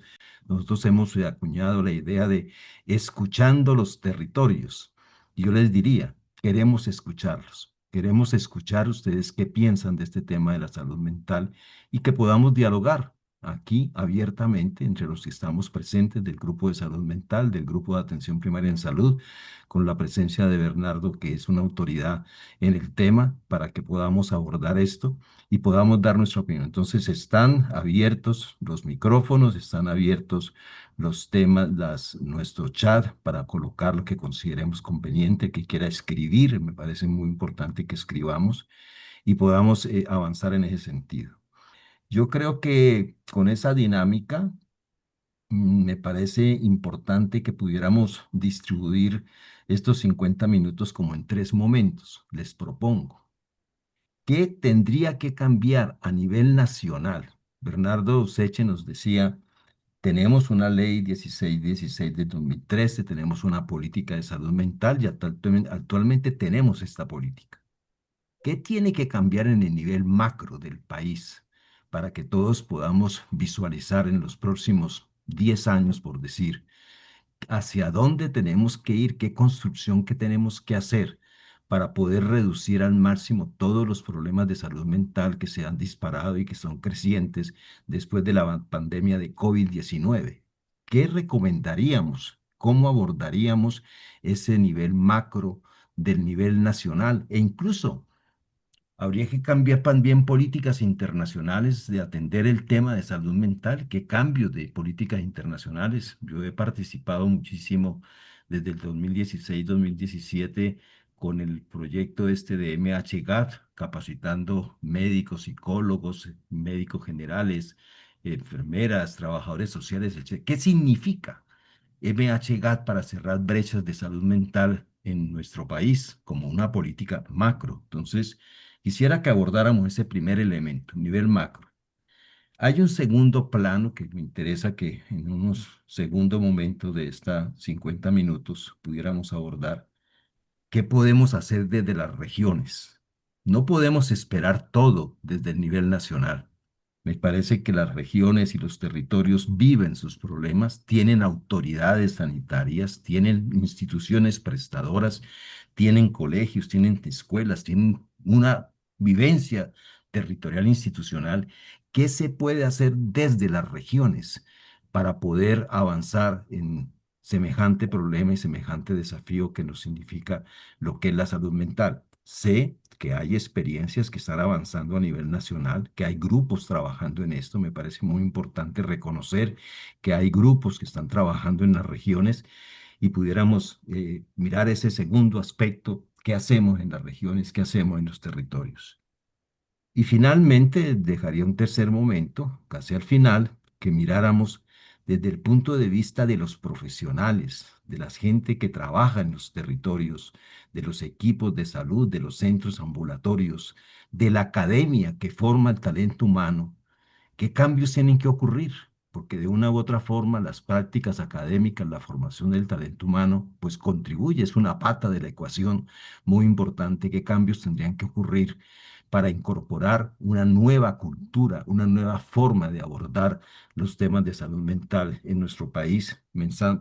Nosotros hemos acuñado la idea de escuchando los territorios. Y yo les diría, queremos escucharlos. Queremos escuchar ustedes qué piensan de este tema de la salud mental y que podamos dialogar aquí abiertamente entre los que estamos presentes del grupo de salud mental, del grupo de atención primaria en salud, con la presencia de Bernardo, que es una autoridad en el tema, para que podamos abordar esto y podamos dar nuestra opinión. Entonces, están abiertos los micrófonos, están abiertos los temas, nuestro chat para colocar lo que consideremos conveniente, que quiera escribir. Me parece muy importante que escribamos y podamos avanzar en ese sentido. Yo creo que con esa dinámica me parece importante que pudiéramos distribuir estos 50 minutos como en tres momentos. Les propongo. ¿Qué tendría que cambiar a nivel nacional? Bernardo Useche nos decía, tenemos una ley 1616 de 2013, tenemos una política de salud mental y actualmente tenemos esta política. ¿Qué tiene que cambiar en el nivel macro del país para que todos podamos visualizar en los próximos 10 años, por decir, hacia dónde tenemos que ir, qué construcción que tenemos que hacer para poder reducir al máximo todos los problemas de salud mental que se han disparado y que son crecientes después de la pandemia de COVID-19? ¿Qué recomendaríamos? ¿Cómo abordaríamos ese nivel macro del nivel nacional? E incluso habría que cambiar también políticas internacionales de atender el tema de salud mental. ¿Qué cambios de políticas internacionales? Yo he participado muchísimo desde el 2016-2017 con el proyecto este de MHGAT, capacitando médicos, psicólogos, médicos generales, enfermeras, trabajadores sociales, etc. ¿Qué significa MHGAT para cerrar brechas de salud mental en nuestro país como una política macro? Entonces, quisiera que abordáramos ese primer elemento, nivel macro. Hay un segundo plano que me interesa que en unos segundos momentos de esta 50 minutos pudiéramos abordar. ¿Qué podemos hacer desde las regiones? No podemos esperar todo desde el nivel nacional. Me parece que las regiones y los territorios viven sus problemas, tienen autoridades sanitarias, tienen instituciones prestadoras, tienen colegios, tienen escuelas, tienen una vivencia territorial institucional. ¿Qué se puede hacer desde las regiones para poder avanzar en semejante problema y semejante desafío que nos significa lo que es la salud mental? Sé que hay experiencias que están avanzando a nivel nacional, que hay grupos trabajando en esto. Me parece muy importante reconocer que hay grupos que están trabajando en las regiones y pudiéramos mirar ese segundo aspecto, qué hacemos en las regiones, qué hacemos en los territorios. Y finalmente dejaría un tercer momento, casi al final, que miráramos desde el punto de vista de los profesionales, de la gente que trabaja en los territorios, de los equipos de salud, de los centros ambulatorios, de la academia que forma el talento humano. ¿Qué cambios tienen que ocurrir? Porque de una u otra forma las prácticas académicas, la formación del talento humano, pues contribuye, es una pata de la ecuación muy importante. ¿Qué cambios tendrían que ocurrir para incorporar una nueva cultura, una nueva forma de abordar los temas de salud mental en nuestro país,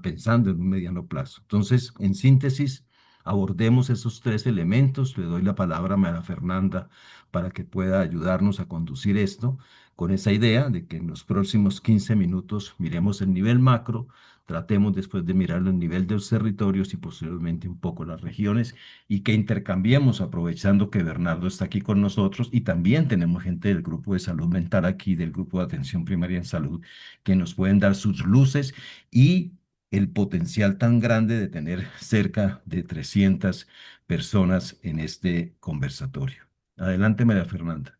pensando en un mediano plazo? Entonces, en síntesis, abordemos esos tres elementos. Le doy la palabra a María Fernanda para que pueda ayudarnos a conducir esto con esa idea de que en los próximos 15 minutos miremos el nivel macro, tratemos después de mirarlo el nivel de los territorios y posteriormente un poco las regiones y que intercambiemos aprovechando que Bernardo está aquí con nosotros y también tenemos gente del grupo de salud mental aquí, del grupo de atención primaria en salud, que nos pueden dar sus luces y el potencial tan grande de tener cerca de 300 personas en este conversatorio. Adelante, María Fernanda.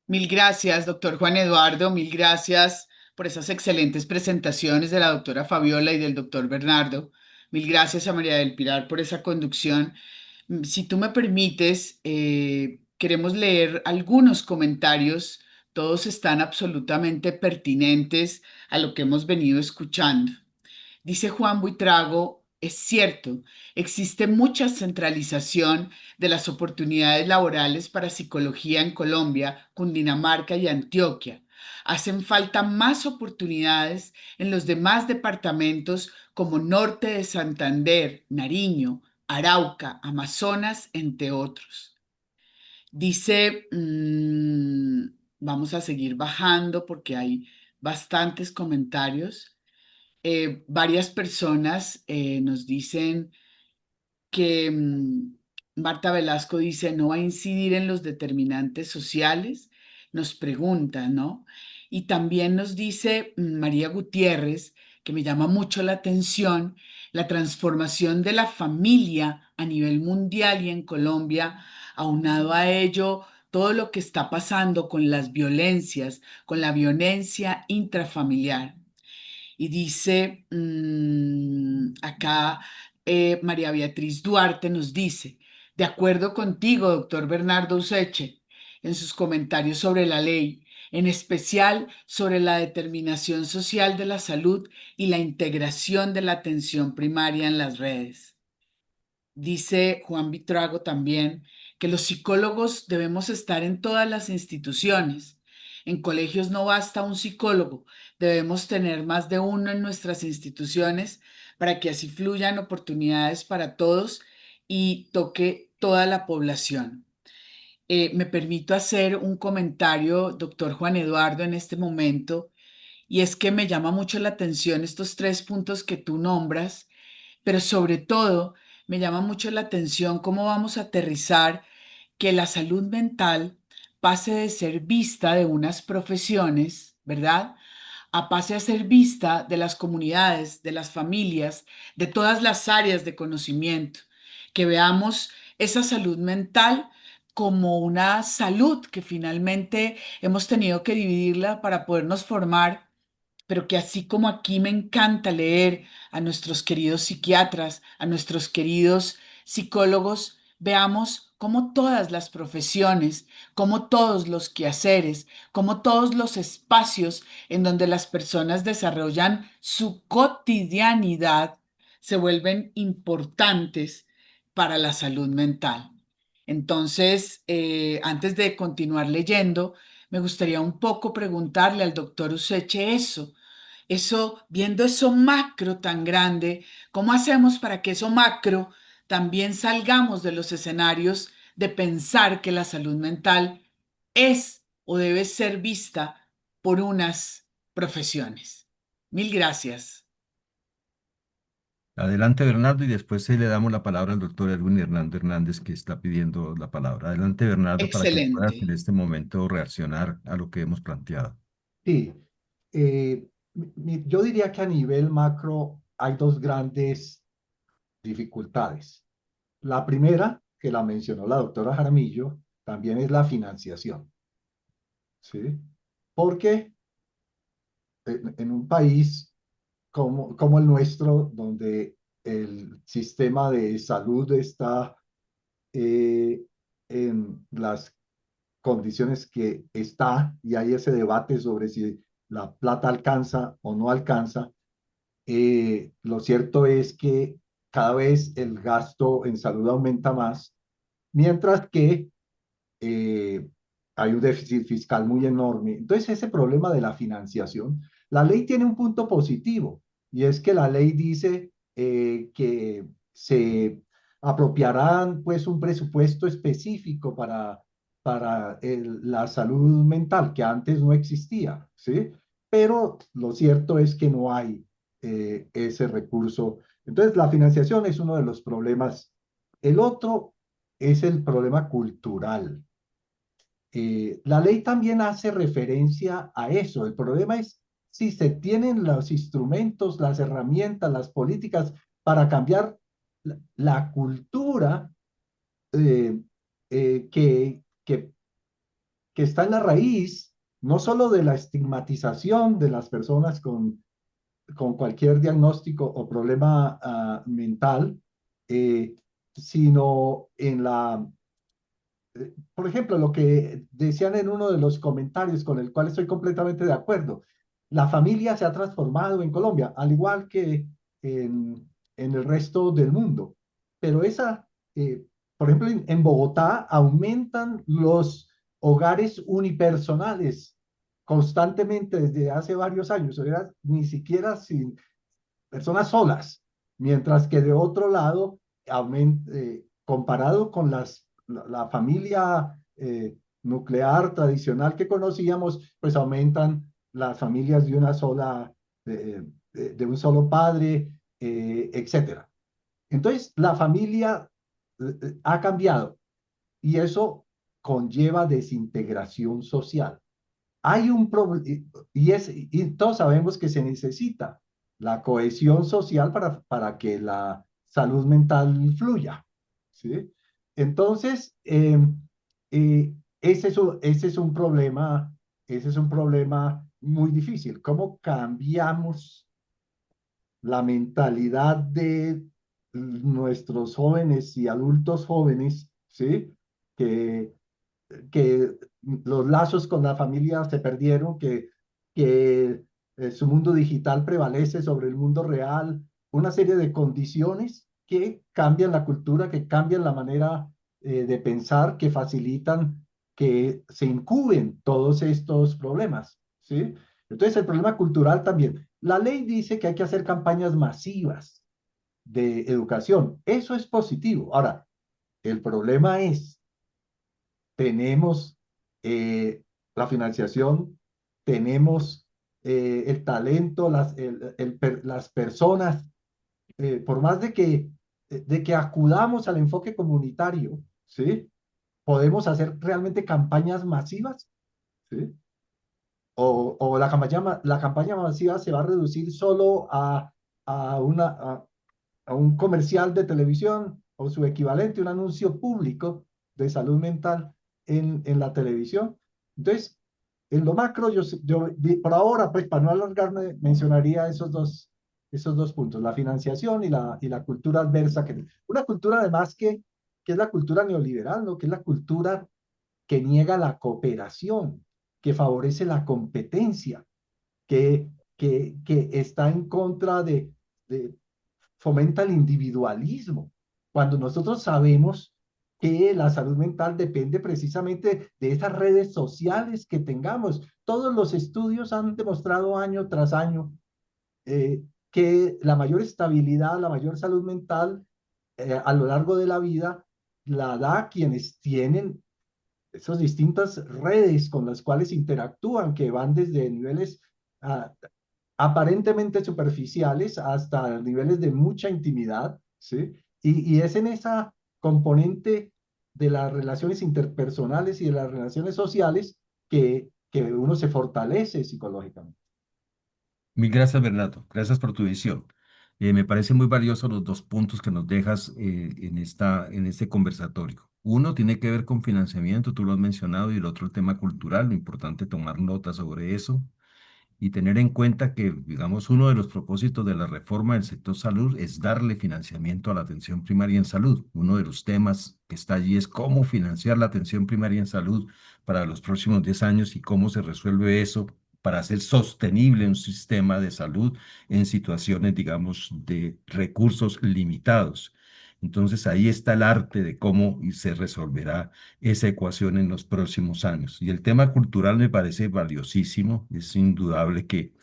Mil gracias, doctor Juan Eduardo. Mil gracias por esas excelentes presentaciones de la doctora Fabiola y del doctor Bernardo. Mil gracias a María del Pilar por esa conducción. Si tú me permites, queremos leer algunos comentarios. Todos están absolutamente pertinentes a lo que hemos venido escuchando. Dice Juan Buitrago, es cierto, existe mucha centralización de las oportunidades laborales para psicología en Colombia, Cundinamarca y Antioquia. Hacen falta más oportunidades en los demás departamentos como Norte de Santander, Nariño, Arauca, Amazonas, entre otros. Dice, vamos a seguir bajando porque hay bastantes comentarios. Varias personas nos dicen que Marta Velasco dice no va a incidir en los determinantes sociales, nos pregunta, ¿no? Y también nos dice María Gutiérrez, que me llama mucho la atención, la transformación de la familia a nivel mundial y en Colombia, aunado a ello, todo lo que está pasando con las violencias, con la violencia intrafamiliar. Y dice acá María Beatriz Duarte nos dice, de acuerdo contigo, doctor Bernardo Useche, en sus comentarios sobre la ley, en especial sobre la determinación social de la salud y la integración de la atención primaria en las redes. Dice Juan Vitrago también que los psicólogos debemos estar en todas las instituciones. En colegios no basta un psicólogo, debemos tener más de uno en nuestras instituciones para que así fluyan oportunidades para todos y toque toda la población. Me permito hacer un comentario, doctor Juan Eduardo, en este momento, y es que me llama mucho la atención estos 3 puntos que tú nombras, pero sobre todo me llama mucho la atención cómo vamos a aterrizar que la salud mental pase de ser vista de unas profesiones, ¿verdad? A pase a ser vista de las comunidades, de las familias, de todas las áreas de conocimiento, que veamos esa salud mental como una salud que finalmente hemos tenido que dividirla para podernos formar, pero que así como aquí me encanta leer a nuestros queridos psiquiatras, a nuestros queridos psicólogos, veamos cómo todas las profesiones, cómo todos los quehaceres, cómo todos los espacios en donde las personas desarrollan su cotidianidad se vuelven importantes para la salud mental. Entonces, antes de continuar leyendo, me gustaría un poco preguntarle al doctor Useche viendo eso macro tan grande, ¿cómo hacemos para que eso macro también salgamos de los escenarios de pensar que la salud mental es o debe ser vista por unas profesiones? Mil gracias. Adelante, Bernardo, y después le damos la palabra al doctor Edwin Hernando Hernández, que está pidiendo la palabra. Adelante, Bernardo, para que puedas en Excelente. este momento reaccionar a lo que hemos planteado. Sí, yo diría que a nivel macro hay dos grandes dificultades. La primera, que la mencionó la doctora Jaramillo, también es la financiación, ¿sí? Porque en un país como el nuestro, donde el sistema de salud está en las condiciones que está, y hay ese debate sobre si la plata alcanza o no alcanza, lo cierto es que cada vez el gasto en salud aumenta más, mientras que eh, hay un déficit fiscal muy enorme. Entonces, ese problema de la financiación, la ley tiene un punto positivo, y es que la ley dice que se apropiarán pues un presupuesto específico para para la salud mental, que antes no existía, ¿sí? Pero lo cierto es que no hay ese recurso. Entonces, la financiación es uno de los problemas. El otro es el problema cultural. La ley también hace referencia a eso. El problema es si se tienen los instrumentos, las herramientas, las políticas para cambiar la cultura eh, que está en la raíz, no solo de la estigmatización de las personas con cualquier diagnóstico o problema mental, eh, sino en por ejemplo, lo que decían en uno de los comentarios con el cual estoy completamente de acuerdo, la familia se ha transformado en Colombia, al igual que en el resto del mundo. Pero por ejemplo, en Bogotá aumentan los hogares unipersonales constantemente desde hace varios años, o sea, ni siquiera sin personas solas, mientras que de otro lado, comparado con la familia nuclear tradicional que conocíamos, pues aumentan las familias de una sola, de un solo padre, etcétera. Entonces, la familia ha cambiado y eso conlleva desintegración social. Hay un problema, y todos sabemos que se necesita la cohesión social para que la salud mental fluya, ¿sí? Entonces, ese es un problema muy difícil. ¿Cómo cambiamos la mentalidad de nuestros jóvenes y adultos jóvenes, ¿sí? Que que los lazos con la familia se perdieron, que su mundo digital prevalece sobre el mundo real, una serie de condiciones que cambian la cultura, que cambian la manera de pensar, que facilitan que se incuben todos estos problemas, ¿sí? Entonces, el problema cultural también. La ley dice que hay que hacer campañas masivas de educación. Eso es positivo. Ahora, el problema es tenemos la financiación, tenemos el talento, las personas, por más de que acudamos al enfoque comunitario, ¿sí? Podemos hacer realmente campañas masivas, ¿sí? O la campaña masiva se va a reducir solo a, una, a un comercial de televisión o su equivalente, un anuncio público de salud mental en la televisión. Entonces, en lo macro, por ahora, pues para no alargarme, mencionaría esos dos puntos, la financiación y la cultura adversa, una cultura además que es la cultura neoliberal, ¿no? Que es la cultura que niega la cooperación, que favorece la competencia, que está en contra de fomenta el individualismo, cuando nosotros sabemos que la salud mental depende precisamente de esas redes sociales que tengamos. Todos los estudios han demostrado año tras año que la mayor estabilidad, la mayor salud mental a lo largo de la vida la da quienes tienen esas distintas redes con las cuales interactúan, que van desde niveles ah, aparentemente superficiales hasta niveles de mucha intimidad, ¿sí? Y es en esa componente de las relaciones interpersonales y de las relaciones sociales que uno se fortalece psicológicamente. Mil gracias, Bernardo. Gracias por tu visión. Me parece muy valioso los dos puntos que nos dejas en este conversatorio. Uno tiene que ver con financiamiento, tú lo has mencionado, y el otro el tema cultural, lo importante tomar nota sobre eso y tener en cuenta que, digamos, uno de los propósitos de la reforma del sector salud es darle financiamiento a la atención primaria en salud. Uno de los temas que está allí es cómo financiar la atención primaria en salud para los próximos 10 años y cómo se resuelve eso para hacer sostenible un sistema de salud en situaciones, digamos, de recursos limitados. Entonces ahí está el arte de cómo se resolverá esa ecuación en los próximos años. Y el tema cultural me parece valiosísimo. Es indudable que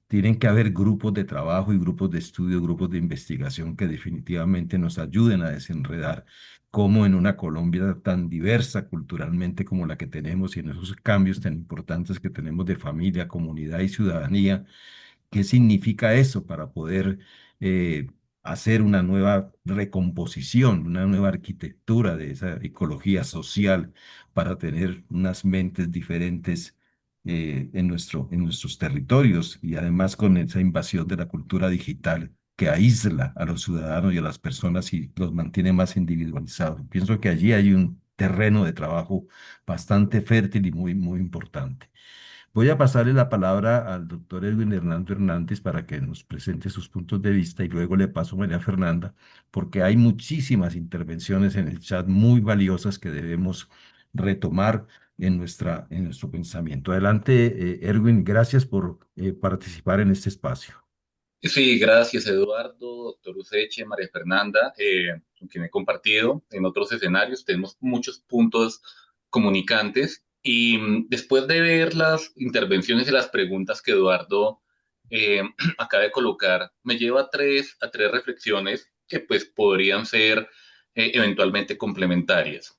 Tienen que haber grupos de trabajo y grupos de estudio, grupos de investigación que definitivamente nos ayuden a desenredar cómo en una Colombia tan diversa culturalmente como la que tenemos y en esos cambios tan importantes que tenemos de familia, comunidad y ciudadanía, ¿qué significa eso para poder eh, hacer una nueva recomposición, una nueva arquitectura de esa ecología social para tener unas mentes diferentes en nuestros territorios y además con esa invasión de la cultura digital que aísla a los ciudadanos y a las personas y los mantiene más individualizados? Pienso que allí hay un terreno de trabajo bastante fértil y muy importante. Voy a pasarle la palabra al doctor Edwin Hernando Hernández para que nos presente sus puntos de vista y luego le paso a María Fernanda, porque hay muchísimas intervenciones en el chat muy valiosas que debemos retomar en nuestro pensamiento. Adelante, Erwin, gracias por participar en este espacio. Sí, gracias Eduardo, doctor Useche, María Fernanda, con quien he compartido en otros escenarios. Tenemos muchos puntos comunicantes y después de ver las intervenciones y las preguntas que Eduardo eh, acaba de colocar, me lleva a tres reflexiones que pues podrían ser eventualmente complementarias.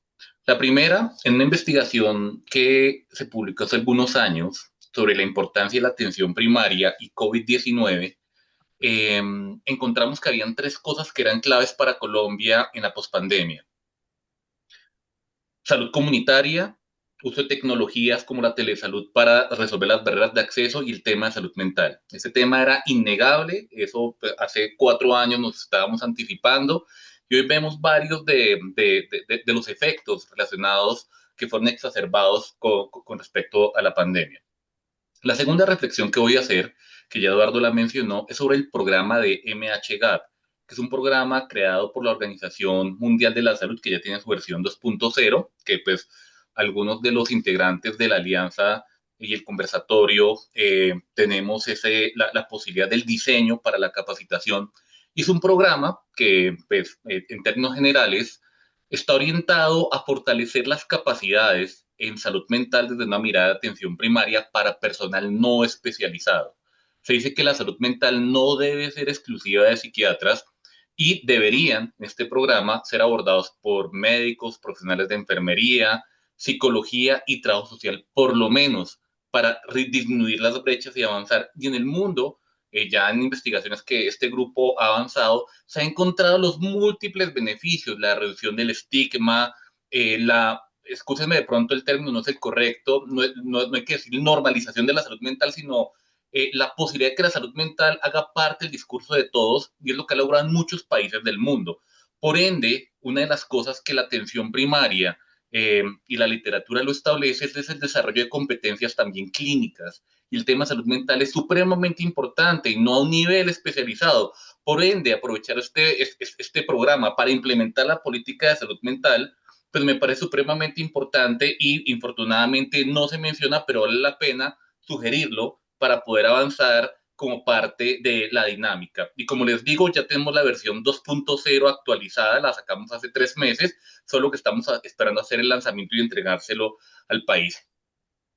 La primera, en una investigación que se publicó hace algunos años sobre la importancia de la atención primaria y COVID-19, encontramos que habían tres cosas que eran claves para Colombia en la pospandemia: salud comunitaria, uso de tecnologías como la telesalud para resolver las barreras de acceso y el tema de salud mental. Ese tema era innegable, eso pues, hace 4 años nos estábamos anticipando y hoy vemos varios de los efectos relacionados que fueron exacerbados con respecto a la pandemia. La segunda reflexión que voy a hacer, que ya Eduardo la mencionó, es sobre el programa de MHGAP, que es un programa creado por la Organización Mundial de la Salud, que ya tiene su versión 2.0, que pues algunos de los integrantes de la alianza y el conversatorio tenemos la posibilidad del diseño para la capacitación. Y es un programa que, pues, en términos generales, está orientado a fortalecer las capacidades en salud mental desde una mirada de atención primaria para personal no especializado. Se dice que la salud mental no debe ser exclusiva de psiquiatras y deberían, en este programa, ser abordados por médicos, profesionales de enfermería, psicología y trabajo social, por lo menos para disminuir las brechas y avanzar. Y en el mundo, ya en investigaciones que este grupo ha avanzado, se han encontrado los múltiples beneficios: la reducción del estigma, escúchenme de pronto el término no es el correcto, no hay que decir normalización de la salud mental, sino la posibilidad de que la salud mental haga parte del discurso de todos, y es lo que ha logrado en muchos países del mundo. Por ende, una de las cosas que la atención primaria y la literatura lo establece es el desarrollo de competencias también clínicas. Y el tema de salud mental es supremamente importante y no a un nivel especializado. Por ende, aprovechar este programa para implementar la política de salud mental, pues me parece supremamente importante y infortunadamente no se menciona, pero vale la pena sugerirlo para poder avanzar como parte de la dinámica. Y como les digo, ya tenemos la versión 2.0 actualizada, la sacamos hace 3 meses, solo que estamos esperando hacer el lanzamiento y entregárselo al país.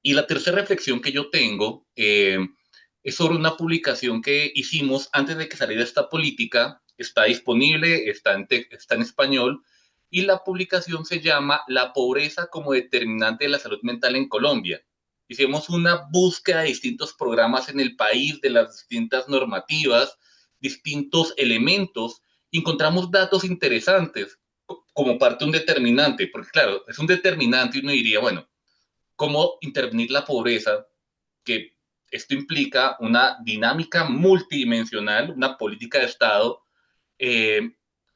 Y la tercera reflexión que yo tengo es sobre una publicación que hicimos antes de que saliera esta política. Está disponible, está en español, y la publicación se llama La pobreza como determinante de la salud mental en Colombia. Hicimos una búsqueda de distintos programas en el país, de las distintas normativas, distintos elementos, y encontramos datos interesantes como parte de un determinante, porque claro, es un determinante y uno diría, bueno, cómo intervenir la pobreza, que esto implica una dinámica multidimensional, una política de Estado. eh,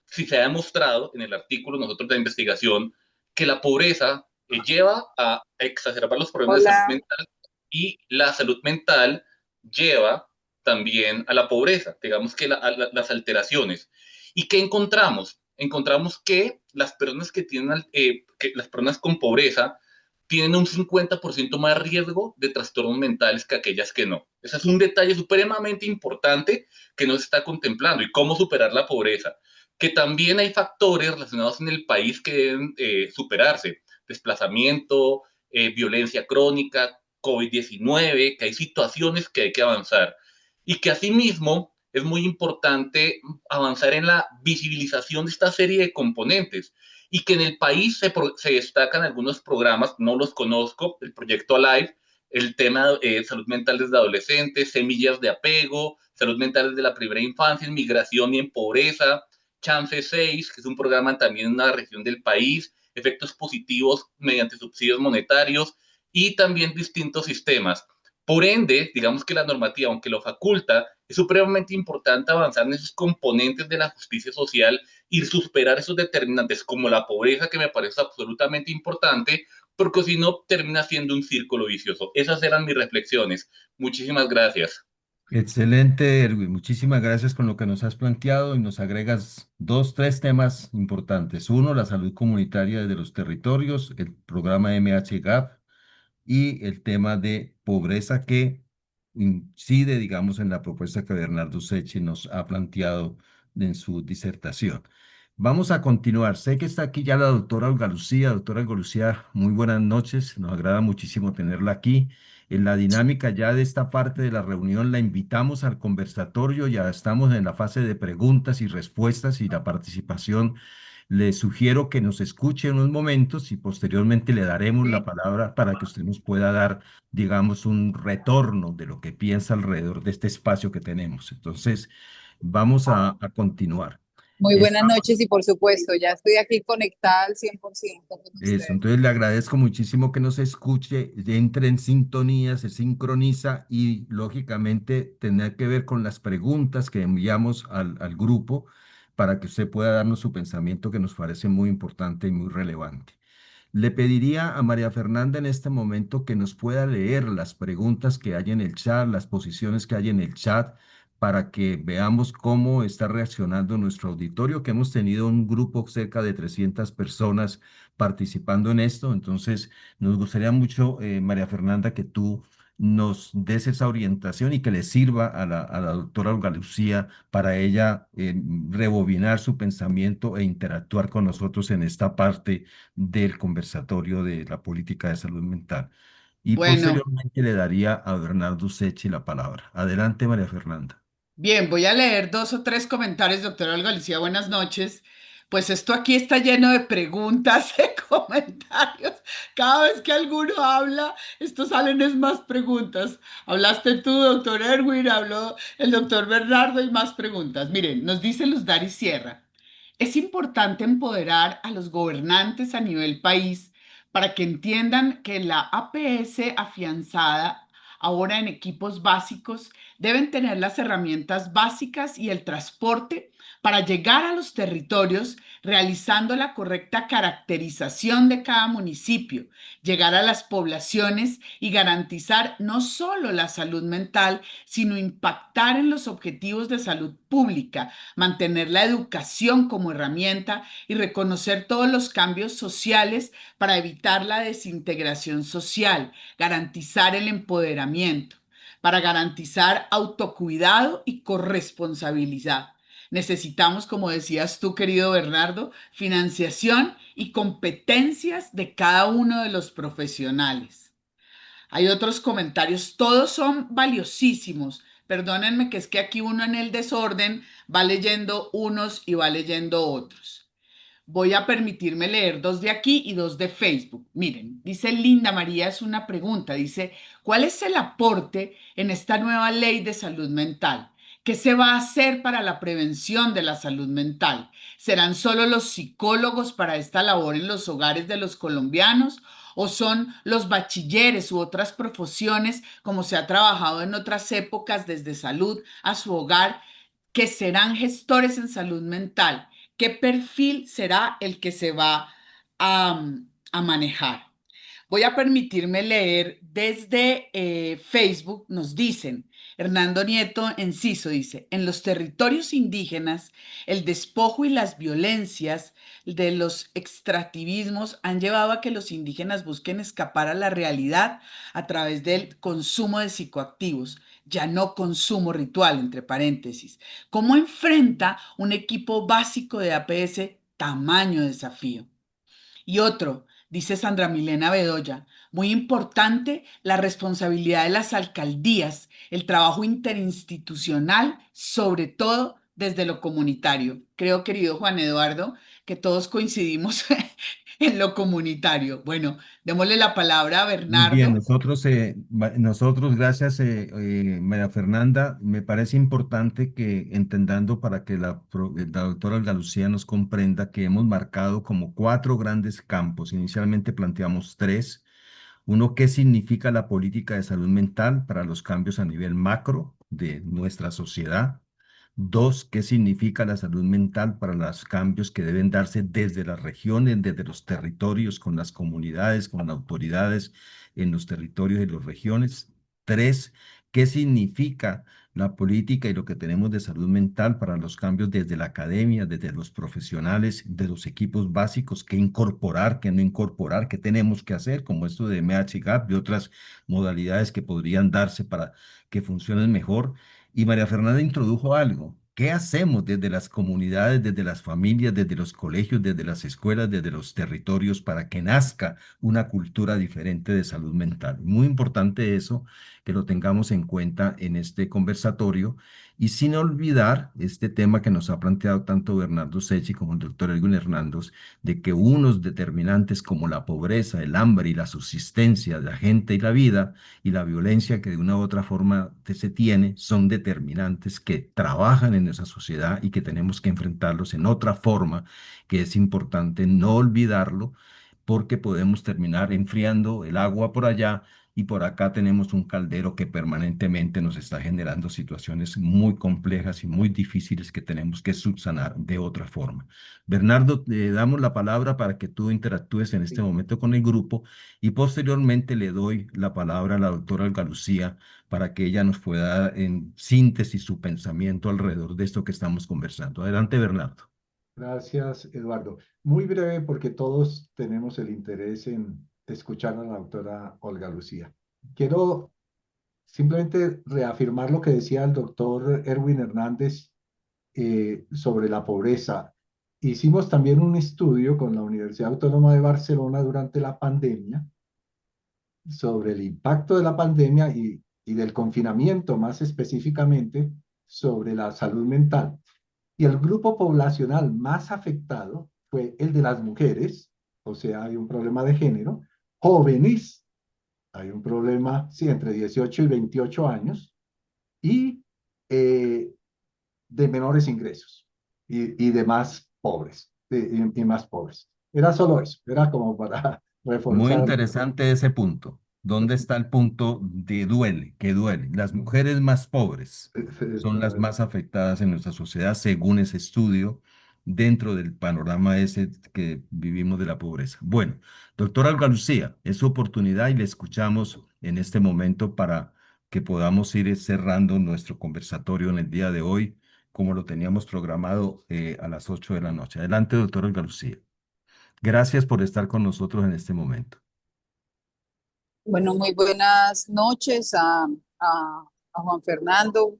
si se ha demostrado en el artículo nosotros de investigación que la pobreza lleva a exacerbar los problemas de salud Hola. mental, y la salud mental lleva también a la pobreza, digamos que las alteraciones. ¿Y qué encontramos? Encontramos que las personas que las personas con pobreza tienen un 50% más riesgo de trastornos mentales que aquellas que no. Ese es un detalle supremamente importante que no se está contemplando. ¿Y cómo superar la pobreza? Que también hay factores relacionados en el país que deben superarse: desplazamiento, violencia crónica, COVID-19, que hay situaciones que hay que avanzar. y que asimismo es muy importante avanzar en la visibilización de esta serie de componentes y que en el país se destacan algunos programas, no los conozco, el proyecto Alive, el tema salud mental desde adolescentes, semillas de apego, salud mental desde la primera infancia, en migración y en pobreza, Chance 6, que es un programa también en una región del país, efectos positivos mediante subsidios monetarios y también distintos sistemas. Por ende, digamos que la normativa, aunque lo faculta, es supremamente importante avanzar en esos componentes de la justicia social y superar esos determinantes como la pobreza, que me parece absolutamente importante, porque si no termina siendo un círculo vicioso. Esas eran mis reflexiones. Muchísimas gracias. Excelente, Erwin. Muchísimas gracias con lo que nos has planteado y nos agregas dos, tres temas importantes. Uno, la salud comunitaria de los territorios, el programa MHGAP y el tema de pobreza que incide, digamos, en la propuesta que Bernardo Sechi nos ha planteado en su disertación. Vamos a continuar. Sé que está aquí ya la doctora Olga Lucía. Doctora Olga Lucía, muy buenas noches. Nos agrada muchísimo tenerla aquí. En la dinámica ya de esta parte de la reunión la invitamos al conversatorio. Ya estamos en la fase de preguntas y respuestas y la participación. Le sugiero que nos escuche unos momentos y posteriormente le daremos la palabra para que usted nos pueda dar, digamos, un retorno de lo que piensa alrededor de este espacio que tenemos. Entonces, vamos a continuar. Muy buenas Estamos noches y por supuesto, ya estoy aquí conectada al 100% con Eso, ustedes. entonces le agradezco muchísimo que nos escuche, entre en sintonía, se sincroniza y lógicamente tener que ver con las preguntas que enviamos al grupo para que usted pueda darnos su pensamiento que nos parece muy importante y muy relevante. Le pediría a María Fernanda en este momento que nos pueda leer las preguntas que hay en el chat, las posiciones que hay en el chat, para que veamos cómo está reaccionando nuestro auditorio, que hemos tenido un grupo cerca de 300 personas participando en esto. Entonces, nos gustaría mucho, María Fernanda, que tú nos des esa orientación y que le sirva a la doctora Olga Lucía para ella rebobinar su pensamiento e interactuar con nosotros en esta parte del conversatorio de la política de salud mental. Y Bueno, posteriormente le daría a Bernardo Sechi la palabra. Adelante, María Fernanda. bien, voy a leer dos o tres comentarios, doctora Olga Lucía, buenas noches. Pues esto aquí está lleno de preguntas, de comentarios. Cada vez que alguno habla, esto salen es más preguntas. Hablaste tú, doctor Erwin, habló el doctor Bernardo y más preguntas. Miren, nos dice Luz Dari Sierra, es importante empoderar a los gobernantes a nivel país para que entiendan que la APS afianzada ahora en equipos básicos deben tener las herramientas básicas y el transporte para llegar a los territorios realizando la correcta caracterización de cada municipio, llegar a las poblaciones y garantizar no solo la salud mental, sino impactar en los objetivos de salud pública, mantener la educación como herramienta y reconocer todos los cambios sociales para evitar la desintegración social, garantizar el empoderamiento para garantizar autocuidado y corresponsabilidad. Necesitamos, como decías tú, querido Bernardo, financiación y competencias de cada uno de los profesionales. Hay otros comentarios, todos son valiosísimos. Perdónenme que es que aquí uno en el desorden va leyendo unos y va leyendo otros. Voy a permitirme leer dos de aquí y dos de Facebook. Miren, dice Linda María, es una pregunta, dice, ¿cuál es el aporte en esta nueva ley de salud mental? ¿Qué se va a hacer para la prevención de la salud mental? ¿Serán solo los psicólogos para esta labor en los hogares de los colombianos? ¿O son los bachilleres u otras profesiones, como se ha trabajado en otras épocas desde salud a su hogar, que serán gestores en salud mental? ¿Qué perfil será el que se va a manejar? Voy a permitirme leer desde Facebook, nos dicen, Hernando Nieto Enciso dice, en los territorios indígenas, el despojo y las violencias de los extractivismos han llevado a que los indígenas busquen escapar a la realidad a través del consumo de psicoactivos, ya no consumo ritual, entre paréntesis. ¿Cómo enfrenta un equipo básico de APS tamaño desafío? Y otro, dice Sandra Milena Bedoya. Muy importante la responsabilidad de las alcaldías, el trabajo interinstitucional, sobre todo desde lo comunitario. Creo, querido Juan Eduardo, que todos coincidimos en lo comunitario. Bueno, démosle la palabra a Muy bien, Bernardo. nosotros, gracias, María Fernanda, me parece importante que entendando para que la doctora Olga Lucía nos comprenda que hemos marcado como cuatro grandes campos. Inicialmente planteamos tres. Uno, ¿qué significa la política de salud mental para los cambios a nivel macro de nuestra sociedad? Dos, ¿qué significa la salud mental para los cambios que deben darse desde las regiones, desde los territorios, con las comunidades, con las autoridades en los territorios y las regiones? Tres, ¿qué significa la política y lo que tenemos de salud mental para los cambios desde la academia, desde los profesionales, de los equipos básicos? ¿Qué incorporar, qué no incorporar, qué tenemos que hacer, como esto de MHGAP y otras modalidades que podrían darse para que funcionen mejor? Y María Fernanda introdujo algo. ¿Qué hacemos desde las comunidades, desde las familias, desde los colegios, desde las escuelas, desde los territorios para que nazca una cultura diferente de salud mental? Muy importante eso, que lo tengamos en cuenta en este conversatorio y sin olvidar este tema que nos ha planteado tanto Bernardo Secchi como el doctor Edwin Hernández, de que unos determinantes como la pobreza, el hambre y la subsistencia de la gente y la vida y la violencia que de una u otra forma se tiene son determinantes que trabajan en esa sociedad y que tenemos que enfrentarlos en otra forma, que es importante no olvidarlo porque podemos terminar enfriando el agua por allá y por acá tenemos un caldero que permanentemente nos está generando situaciones muy complejas y muy difíciles que tenemos que subsanar de otra forma. Bernardo, te damos la palabra para que tú interactúes en este Sí. momento con el grupo y posteriormente le doy la palabra a la doctora Olga Lucía para que ella nos pueda dar en síntesis su pensamiento alrededor de esto que estamos conversando. Adelante, Bernardo. Gracias, Eduardo. Muy breve porque todos tenemos el interés en escuchar a la doctora Olga Lucía. Quiero simplemente reafirmar lo que decía el doctor Erwin Hernández sobre la pobreza. Hicimos también un estudio con la Universidad Autónoma de Barcelona durante la pandemia sobre el impacto de la pandemia y del confinamiento, más específicamente, sobre la salud mental. Y el grupo poblacional más afectado fue el de las mujeres, o sea, hay un problema de género, jóvenes, hay un problema, sí, entre 18 y 28 años, y de menores ingresos y de más pobres, y más pobres. Era solo eso, era como para Muy reforzar. interesante ese punto. ¿Dónde está el punto de duele, que duele? Las mujeres más pobres son las más afectadas en nuestra sociedad, según ese estudio, dentro del panorama ese que vivimos de la pobreza. Bueno, doctora Olga Lucía, es su oportunidad y le escuchamos en este momento para que podamos ir cerrando nuestro conversatorio en el día de hoy, como lo teníamos programado a las 8 de la noche. Adelante, doctora Olga Lucía. Gracias por estar con nosotros en este momento. Bueno, muy buenas noches a Juan Fernando,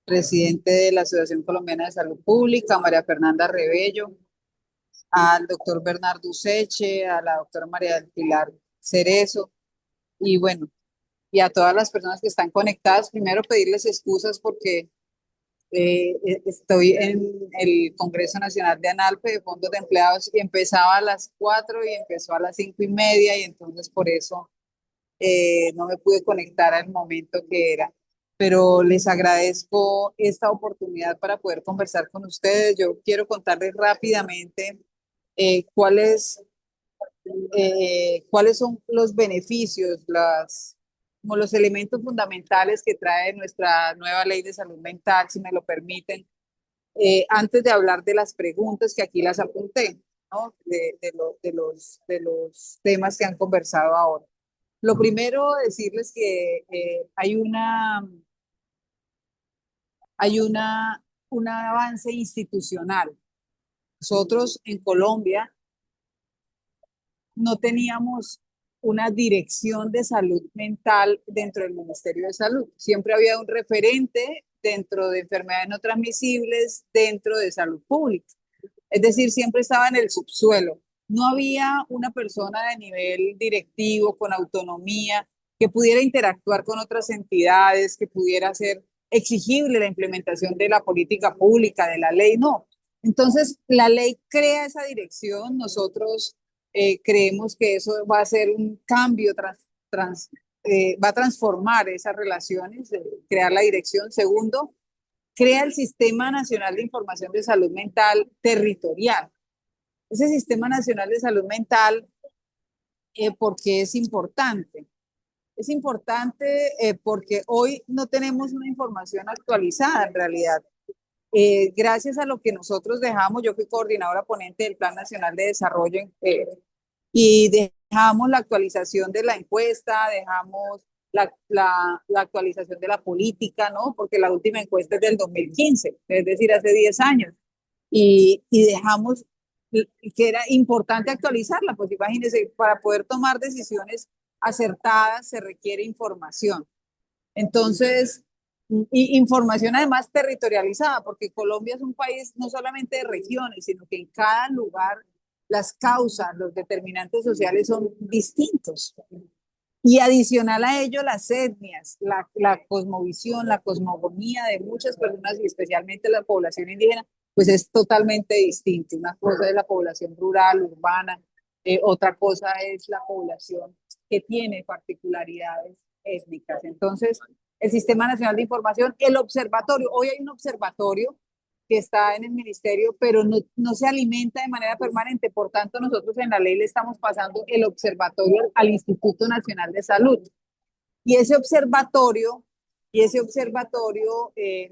presidente de la Asociación Colombiana de Salud Pública, a María Fernanda Rebello, al doctor Bernardo Useche, a la doctora María del Pilar Cerezo, y bueno, y a todas las personas que están conectadas. Primero pedirles excusas porque estoy en el Congreso Nacional de ANALPE, de Fondos de Empleados, y empezaba a las 4 y empezó a las 5:30, y entonces por eso no me pude conectar al momento que era. Pero les agradezco esta oportunidad para poder conversar con ustedes. Yo quiero contarles rápidamente cuáles son los beneficios, como los elementos fundamentales que trae nuestra nueva ley de salud mental, si me lo permiten, antes de hablar de las preguntas que aquí las apunté, ¿no? De los temas que han conversado ahora. Lo primero, decirles que un avance institucional. Nosotros en Colombia no teníamos una dirección de salud mental dentro del Ministerio de Salud. Siempre había un referente dentro de enfermedades no transmisibles, dentro de salud pública. Es decir, siempre estaba en el subsuelo. no había una persona de nivel directivo, con autonomía, que pudiera interactuar con otras entidades, que pudiera ser exigible la implementación de la política pública, de la ley, no. Entonces, la ley crea esa dirección, nosotros creemos que eso va a ser un cambio, va a transformar esas relaciones, crear la dirección. Segundo, crea el Sistema Nacional de Información de Salud Mental territorial. Ese Sistema Nacional de Salud Mental, ¿por qué es importante? Es importante porque hoy no tenemos una información actualizada en realidad. Gracias a lo que nosotros dejamos, yo fui coordinadora ponente del Plan Nacional de Desarrollo y dejamos la actualización de la encuesta, dejamos la actualización de la política, ¿no? Porque la última encuesta es del 2015, es decir, hace 10 años. Y dejamos que era importante actualizarla, pues imagínense, para poder tomar decisiones acertadas se requiere información. Entonces, información además territorializada, porque Colombia es un país no solamente de regiones, sino que en cada lugar las causas, los determinantes sociales son distintos. Y adicional a ello, las etnias, la cosmovisión, la cosmogonía de muchas personas y especialmente la población indígena, pues es totalmente distinto. Una cosa es la población rural, urbana, otra cosa es la población que tiene particularidades étnicas. Entonces, el Sistema Nacional de Información, el observatorio, hoy hay un observatorio que está en el ministerio, pero no se alimenta de manera permanente. Por tanto, nosotros en la ley le estamos pasando el observatorio al Instituto Nacional de Salud. Y ese observatorio,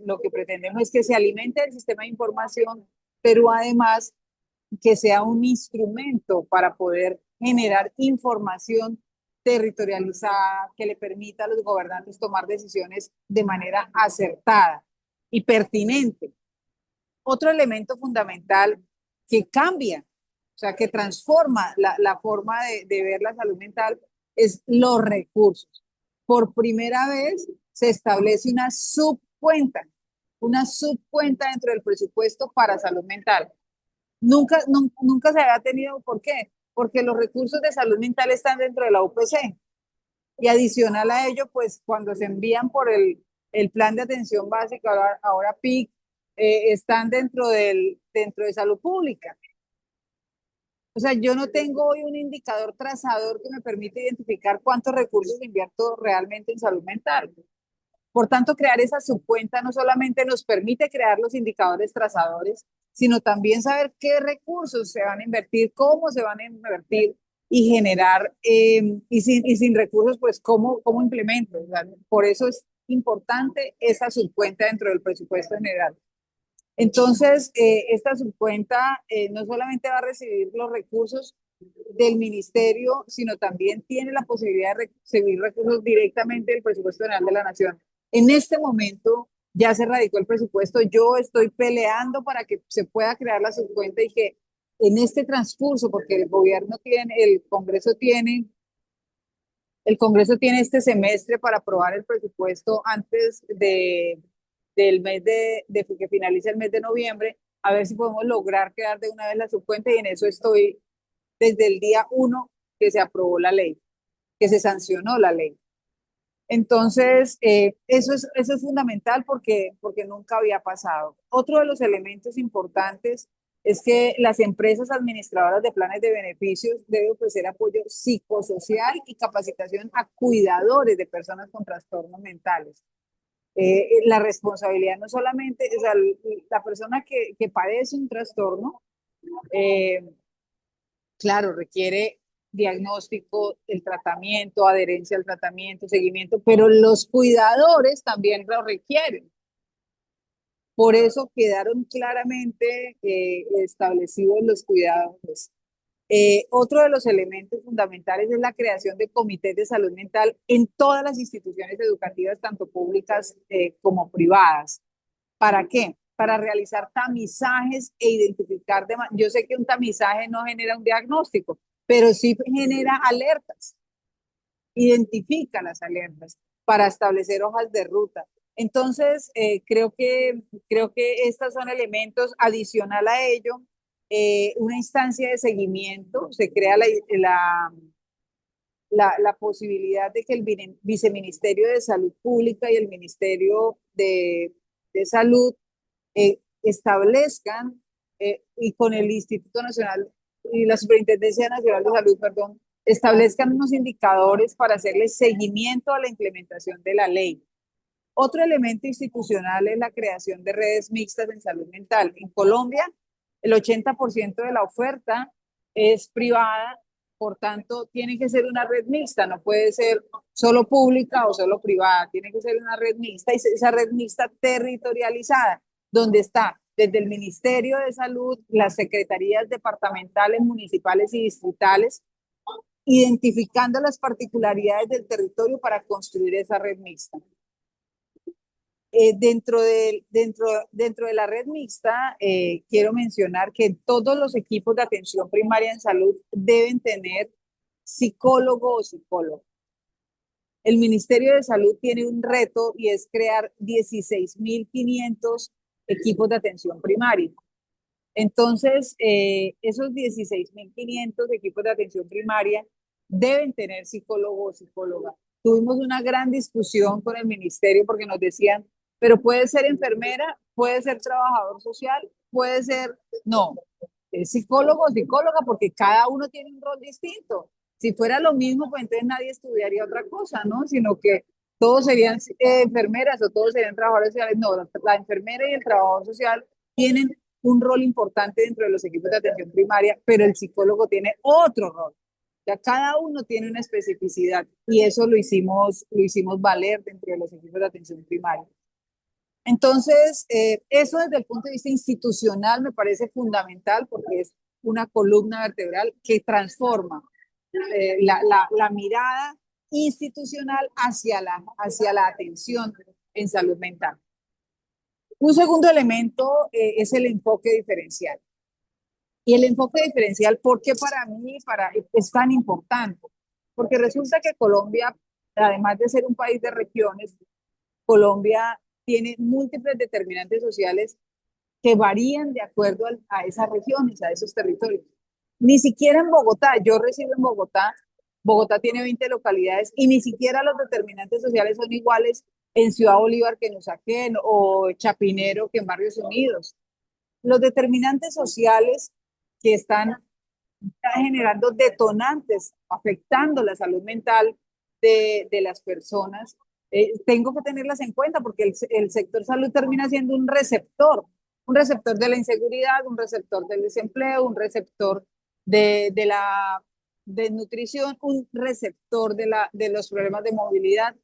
lo que pretendemos es que se alimente del sistema de información, pero además que sea un instrumento para poder generar información territorializada que le permita a los gobernantes tomar decisiones de manera acertada y pertinente. Otro elemento fundamental que cambia, o sea, que transforma la forma de ver la salud mental es los recursos. Por primera vez se establece una subcuenta dentro del presupuesto para salud mental. Nunca se había tenido. ¿Por qué? Porque los recursos de salud mental están dentro de la UPC. Y adicional a ello, pues cuando se envían por el plan de atención básica, ahora PIC, están dentro de salud pública. O sea, yo no tengo hoy un indicador trazador que me permite identificar cuántos recursos invierto realmente en salud mental. Por tanto, crear esa subcuenta no solamente nos permite crear los indicadores trazadores, sino también saber qué recursos se van a invertir, cómo se van a invertir y generar, y sin recursos, pues cómo implemento. O sea, por eso es importante esa subcuenta dentro del presupuesto general. Entonces, esta subcuenta no solamente va a recibir los recursos del ministerio, sino también tiene la posibilidad de recibir recursos directamente del presupuesto general de la Nación. En este momento ya se radicó el presupuesto, yo estoy peleando para que se pueda crear la subcuenta y que en este transcurso, porque el Congreso tiene este semestre para aprobar el presupuesto antes del mes de que finalice el mes de noviembre, a ver si podemos lograr crear de una vez la subcuenta, y en eso estoy desde el día 1 que se aprobó la ley, que se sancionó la ley. Entonces, eso es fundamental porque nunca había pasado. Otro de los elementos importantes es que las empresas administradoras de planes de beneficios deben ofrecer apoyo psicosocial y capacitación a cuidadores de personas con trastornos mentales. La responsabilidad no solamente, o sea, la persona que padece un trastorno, claro, requiere diagnóstico, el tratamiento, adherencia al tratamiento, seguimiento, pero los cuidadores también lo requieren. Por eso quedaron claramente establecidos los cuidadores. Otro de los elementos fundamentales es la creación de comités de salud mental en todas las instituciones educativas, tanto públicas como privadas. ¿Para qué? Para realizar tamizajes e identificar. Yo sé que un tamizaje no genera un diagnóstico, pero sí genera alertas. Identifica las alertas para establecer hojas de ruta. Entonces, creo que estos son elementos. Adicional a ello, una instancia de seguimiento, se crea la posibilidad de que el Viceministerio de Salud Pública y el Ministerio de Salud establezcan, y con el Instituto Nacional y la Superintendencia Nacional de Salud, perdón, establezcan unos indicadores para hacerle seguimiento a la implementación de la ley. Otro elemento institucional es la creación de redes mixtas en salud mental. En Colombia, el 80% de la oferta es privada, por tanto, tiene que ser una red mixta, no puede ser solo pública o solo privada, tiene que ser una red mixta, y esa red mixta territorializada, donde está desde el Ministerio de Salud, las secretarías departamentales, municipales y distritales, identificando las particularidades del territorio para construir esa red mixta. Dentro de la red mixta, quiero mencionar que todos los equipos de atención primaria en salud deben tener psicólogo o psicóloga. El Ministerio de Salud tiene un reto y es crear 16.500 equipos de atención primaria. Entonces, esos 16.500 equipos de atención primaria deben tener psicólogo o psicóloga. Tuvimos una gran discusión con el ministerio porque nos decían, pero puede ser enfermera, puede ser trabajador social, puede ser, no, es psicólogo o psicóloga porque cada uno tiene un rol distinto. Si fuera lo mismo, pues entonces nadie estudiaría otra cosa, ¿no? Sino que todos serían enfermeras o todos serían trabajadores sociales. No, la enfermera y el trabajador social tienen un rol importante dentro de los equipos de atención primaria, pero el psicólogo tiene otro rol. Ya cada uno tiene una especificidad y eso lo hicimos valer dentro de los equipos de atención primaria. Entonces, eso desde el punto de vista institucional me parece fundamental porque es una columna vertebral que transforma la mirada institucional hacia la atención en salud mental. Un segundo elemento es el enfoque diferencial. Y el enfoque diferencial, ¿por qué para mí es tan importante? Porque resulta que Colombia, además de ser un país de regiones, Colombia tiene múltiples determinantes sociales que varían de acuerdo a esas regiones, a esos territorios. Ni siquiera en Bogotá, yo resido en Bogotá, Bogotá tiene 20 localidades y ni siquiera los determinantes sociales son iguales en Ciudad Bolívar que en Usaquén o Chapinero que en Barrios Unidos. Los determinantes sociales que están generando detonantes, afectando la salud mental de las personas, tengo que tenerlas en cuenta porque el sector salud termina siendo un receptor de la inseguridad, un receptor del desempleo, un receptor de la desnutrición, un receptor de los problemas de movilidad.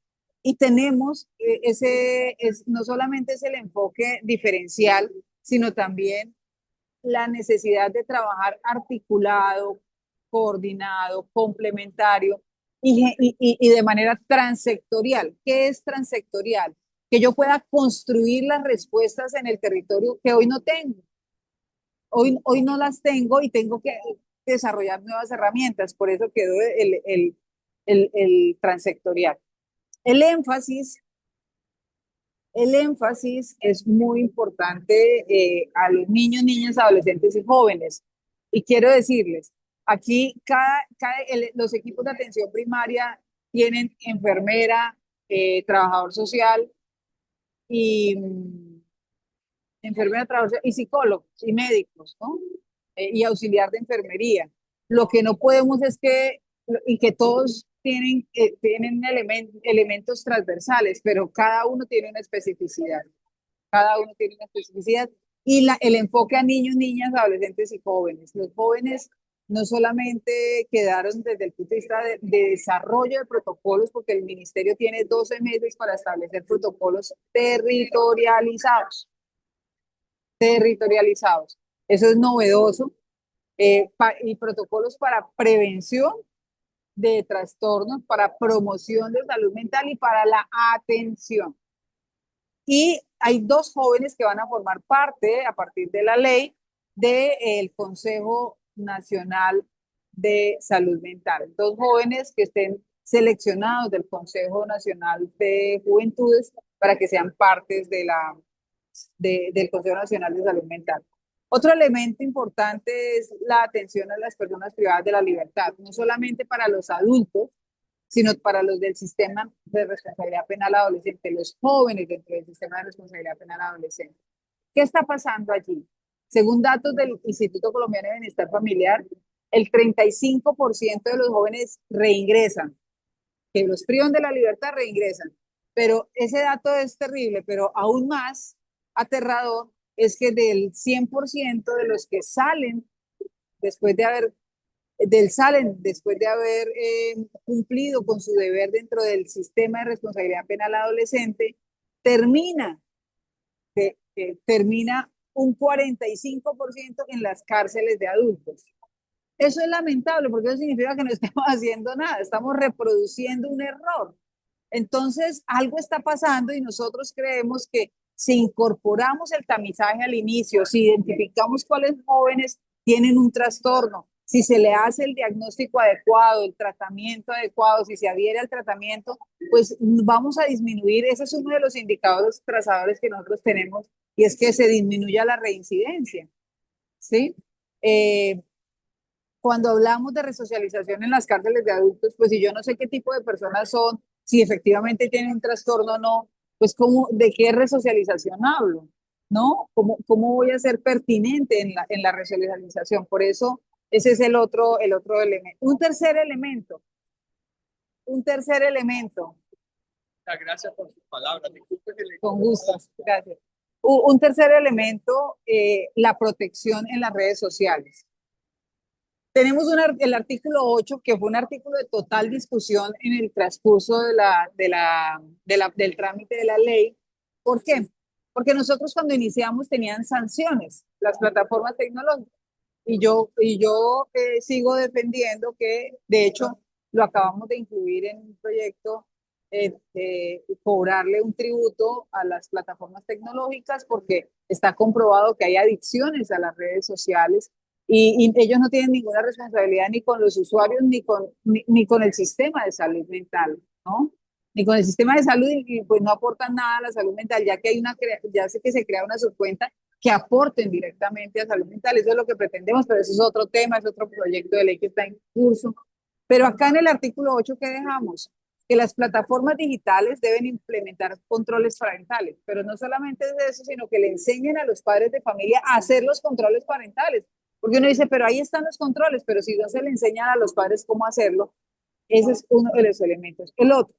Y tenemos no solamente es el enfoque diferencial, sino también la necesidad de trabajar articulado, coordinado, complementario y de manera transectorial. ¿Qué es transectorial? Que yo pueda construir las respuestas en el territorio que hoy no tengo. Hoy no las tengo y tengo que desarrollar nuevas herramientas. Por eso quedó el transectorial. El énfasis es muy importante a los niños, niñas, adolescentes y jóvenes. Y quiero decirles, aquí los equipos de atención primaria tienen enfermera, trabajador social y y psicólogos y médicos, ¿no? Y auxiliar de enfermería. Lo que no podemos es que todos tienen elementos transversales, pero cada uno tiene una especificidad. Cada uno tiene una especificidad. Y el enfoque a niños, niñas, adolescentes y jóvenes. Los jóvenes no solamente quedaron desde el punto de vista de desarrollo de protocolos, porque el ministerio tiene 12 meses para establecer protocolos territorializados. Eso es novedoso. Y protocolos para prevención de trastornos, para promoción de salud mental y para la atención. Y hay 2 jóvenes que van a formar parte, a partir de la ley, del Consejo Nacional de Salud Mental. 2 jóvenes que estén seleccionados del Consejo Nacional de Juventudes para que sean partes del Consejo Nacional de Salud Mental. Otro elemento importante es la atención a las personas privadas de la libertad, no solamente para los adultos, sino para los del sistema de responsabilidad penal adolescente, los jóvenes dentro del sistema de responsabilidad penal adolescente. ¿Qué está pasando allí? Según datos del Instituto Colombiano de Bienestar Familiar, el 35% de los jóvenes reingresan, que los privan de la libertad reingresan. Pero ese dato es terrible, pero aún más aterrador es que del 100% de los que salen después de haber cumplido con su deber dentro del sistema de responsabilidad penal adolescente, termina un 45% en las cárceles de adultos. Eso es lamentable porque eso significa que no estamos haciendo nada, estamos reproduciendo un error. Entonces, algo está pasando y nosotros creemos que si incorporamos el tamizaje al inicio, si identificamos cuáles jóvenes tienen un trastorno, si se le hace el diagnóstico adecuado, el tratamiento adecuado, si se adhiere al tratamiento, pues vamos a disminuir. Ese es uno de los indicadores trazadores que nosotros tenemos y es que se disminuya la reincidencia, ¿sí? Cuando hablamos de resocialización en las cárceles de adultos, pues si yo no sé qué tipo de personas son, si efectivamente tienen un trastorno o no, pues ¿de qué resocialización hablo? ¿No? ¿Cómo voy a ser pertinente en la resocialización? Por eso, ese es el otro elemento. Un tercer elemento. Gracias por sus palabras. Con gusto, gracias. Un tercer elemento, la protección en las redes sociales. Tenemos el artículo 8, que fue un artículo de total discusión en el transcurso del trámite de la ley. ¿Por qué? Porque nosotros cuando iniciamos tenían sanciones las plataformas tecnológicas. Y yo sigo defendiendo que, de hecho, lo acabamos de incluir en un proyecto, cobrarle un tributo a las plataformas tecnológicas porque está comprobado que hay adicciones a las redes sociales. Y ellos no tienen ninguna responsabilidad ni con los usuarios ni con el sistema de salud mental, ¿no? Ni con el sistema de salud y pues no aportan nada a la salud mental, ya que ya sé que se crea una subcuenta que aporten directamente a salud mental. Eso es lo que pretendemos, pero eso es otro tema, es otro proyecto de ley que está en curso. Pero acá en el artículo 8, ¿qué dejamos? Que las plataformas digitales deben implementar controles parentales, pero no solamente es eso, sino que le enseñen a los padres de familia a hacer los controles parentales. Porque uno dice, pero ahí están los controles, pero si no se le enseñan a los padres cómo hacerlo, ese es uno de los elementos. El otro,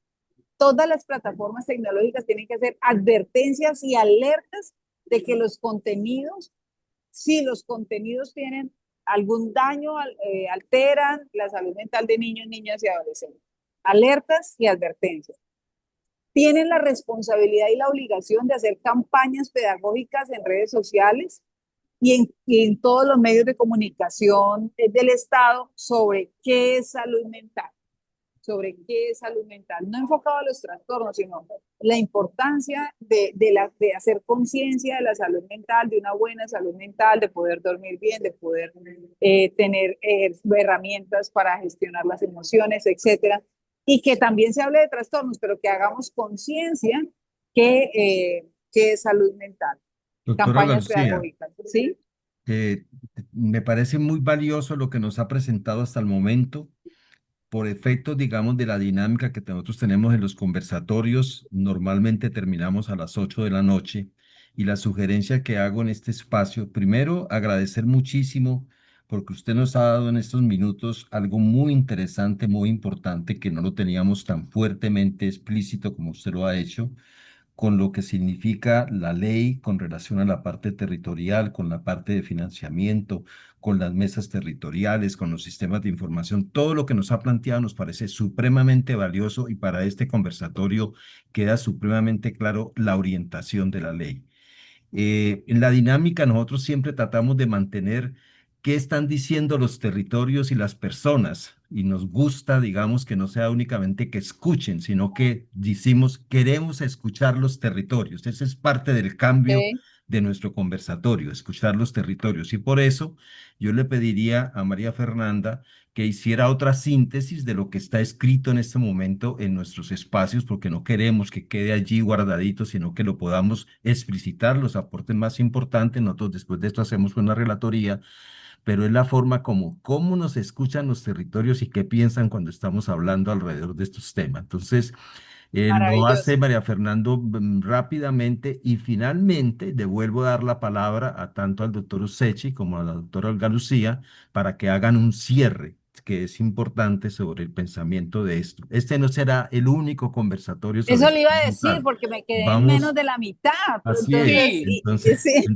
todas las plataformas tecnológicas tienen que hacer advertencias y alertas de que los contenidos, si los contenidos tienen algún daño, alteran la salud mental de niños, niñas y adolescentes. Alertas y advertencias. Tienen la responsabilidad y la obligación de hacer campañas pedagógicas en redes sociales y en todos los medios de comunicación del Estado sobre qué es salud mental, no enfocado a los trastornos, sino la importancia de hacer conciencia de la salud mental, de una buena salud mental, de poder dormir bien, de poder tener herramientas para gestionar las emociones, etcétera, y que también se hable de trastornos, pero que hagamos conciencia que es salud mental. Doctora Campañas García, pedagógicas, ¿sí? me parece muy valioso lo que nos ha presentado hasta el momento. Por efectos, digamos, de la dinámica que nosotros tenemos en los conversatorios, normalmente terminamos a las 8 de la noche y la sugerencia que hago en este espacio, primero, agradecer muchísimo porque usted nos ha dado en estos minutos algo muy interesante, muy importante, que no lo teníamos tan fuertemente explícito como usted lo ha hecho, con lo que significa la ley con relación a la parte territorial, con la parte de financiamiento, con las mesas territoriales, con los sistemas de información. Todo lo que nos ha planteado nos parece supremamente valioso y para este conversatorio queda supremamente claro la orientación de la ley. En la dinámica nosotros siempre tratamos de mantener qué están diciendo los territorios y las personas y nos gusta, digamos, que no sea únicamente que escuchen, sino que decimos queremos escuchar los territorios. Ese es parte del cambio Sí. de nuestro conversatorio, escuchar los territorios. Y por eso yo le pediría a María Fernanda que hiciera otra síntesis de lo que está escrito en este momento en nuestros espacios, porque no queremos que quede allí guardadito, sino que lo podamos explicitar, los aportes más importantes. Nosotros después de esto hacemos una relatoría, pero es la forma como cómo nos escuchan los territorios y qué piensan cuando estamos hablando alrededor de estos temas. Entonces, lo hace Maravilloso. María Fernando rápidamente y finalmente devuelvo a dar la palabra a tanto al doctor Usechi como a la doctora Olga Lucía para que hagan un cierre que es importante sobre el pensamiento de esto. Este no será el único conversatorio sobre Eso le iba salud a decir mental. porque me quedé en menos Vamos. de la mitad. Así es. Entonces, Sí, sí.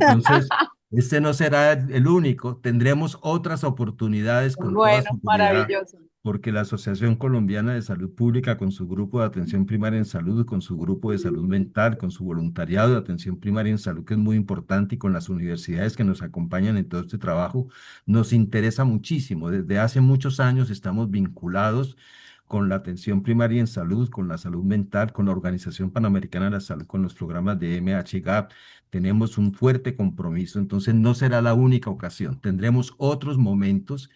Este no será el único. Tendremos otras oportunidades con toda Bueno, seguridad, maravilloso. porque la Asociación Colombiana de Salud Pública, con su grupo de atención primaria en salud, con su grupo de salud mental, con su voluntariado de atención primaria en salud, que es muy importante, y con las universidades que nos acompañan en todo este trabajo, nos interesa muchísimo. Desde hace muchos años estamos vinculados con la atención primaria en salud, con la salud mental, con la Organización Panamericana de la Salud, con los programas de MHGAP. Tenemos un fuerte compromiso, entonces no será la única ocasión. Tendremos otros momentos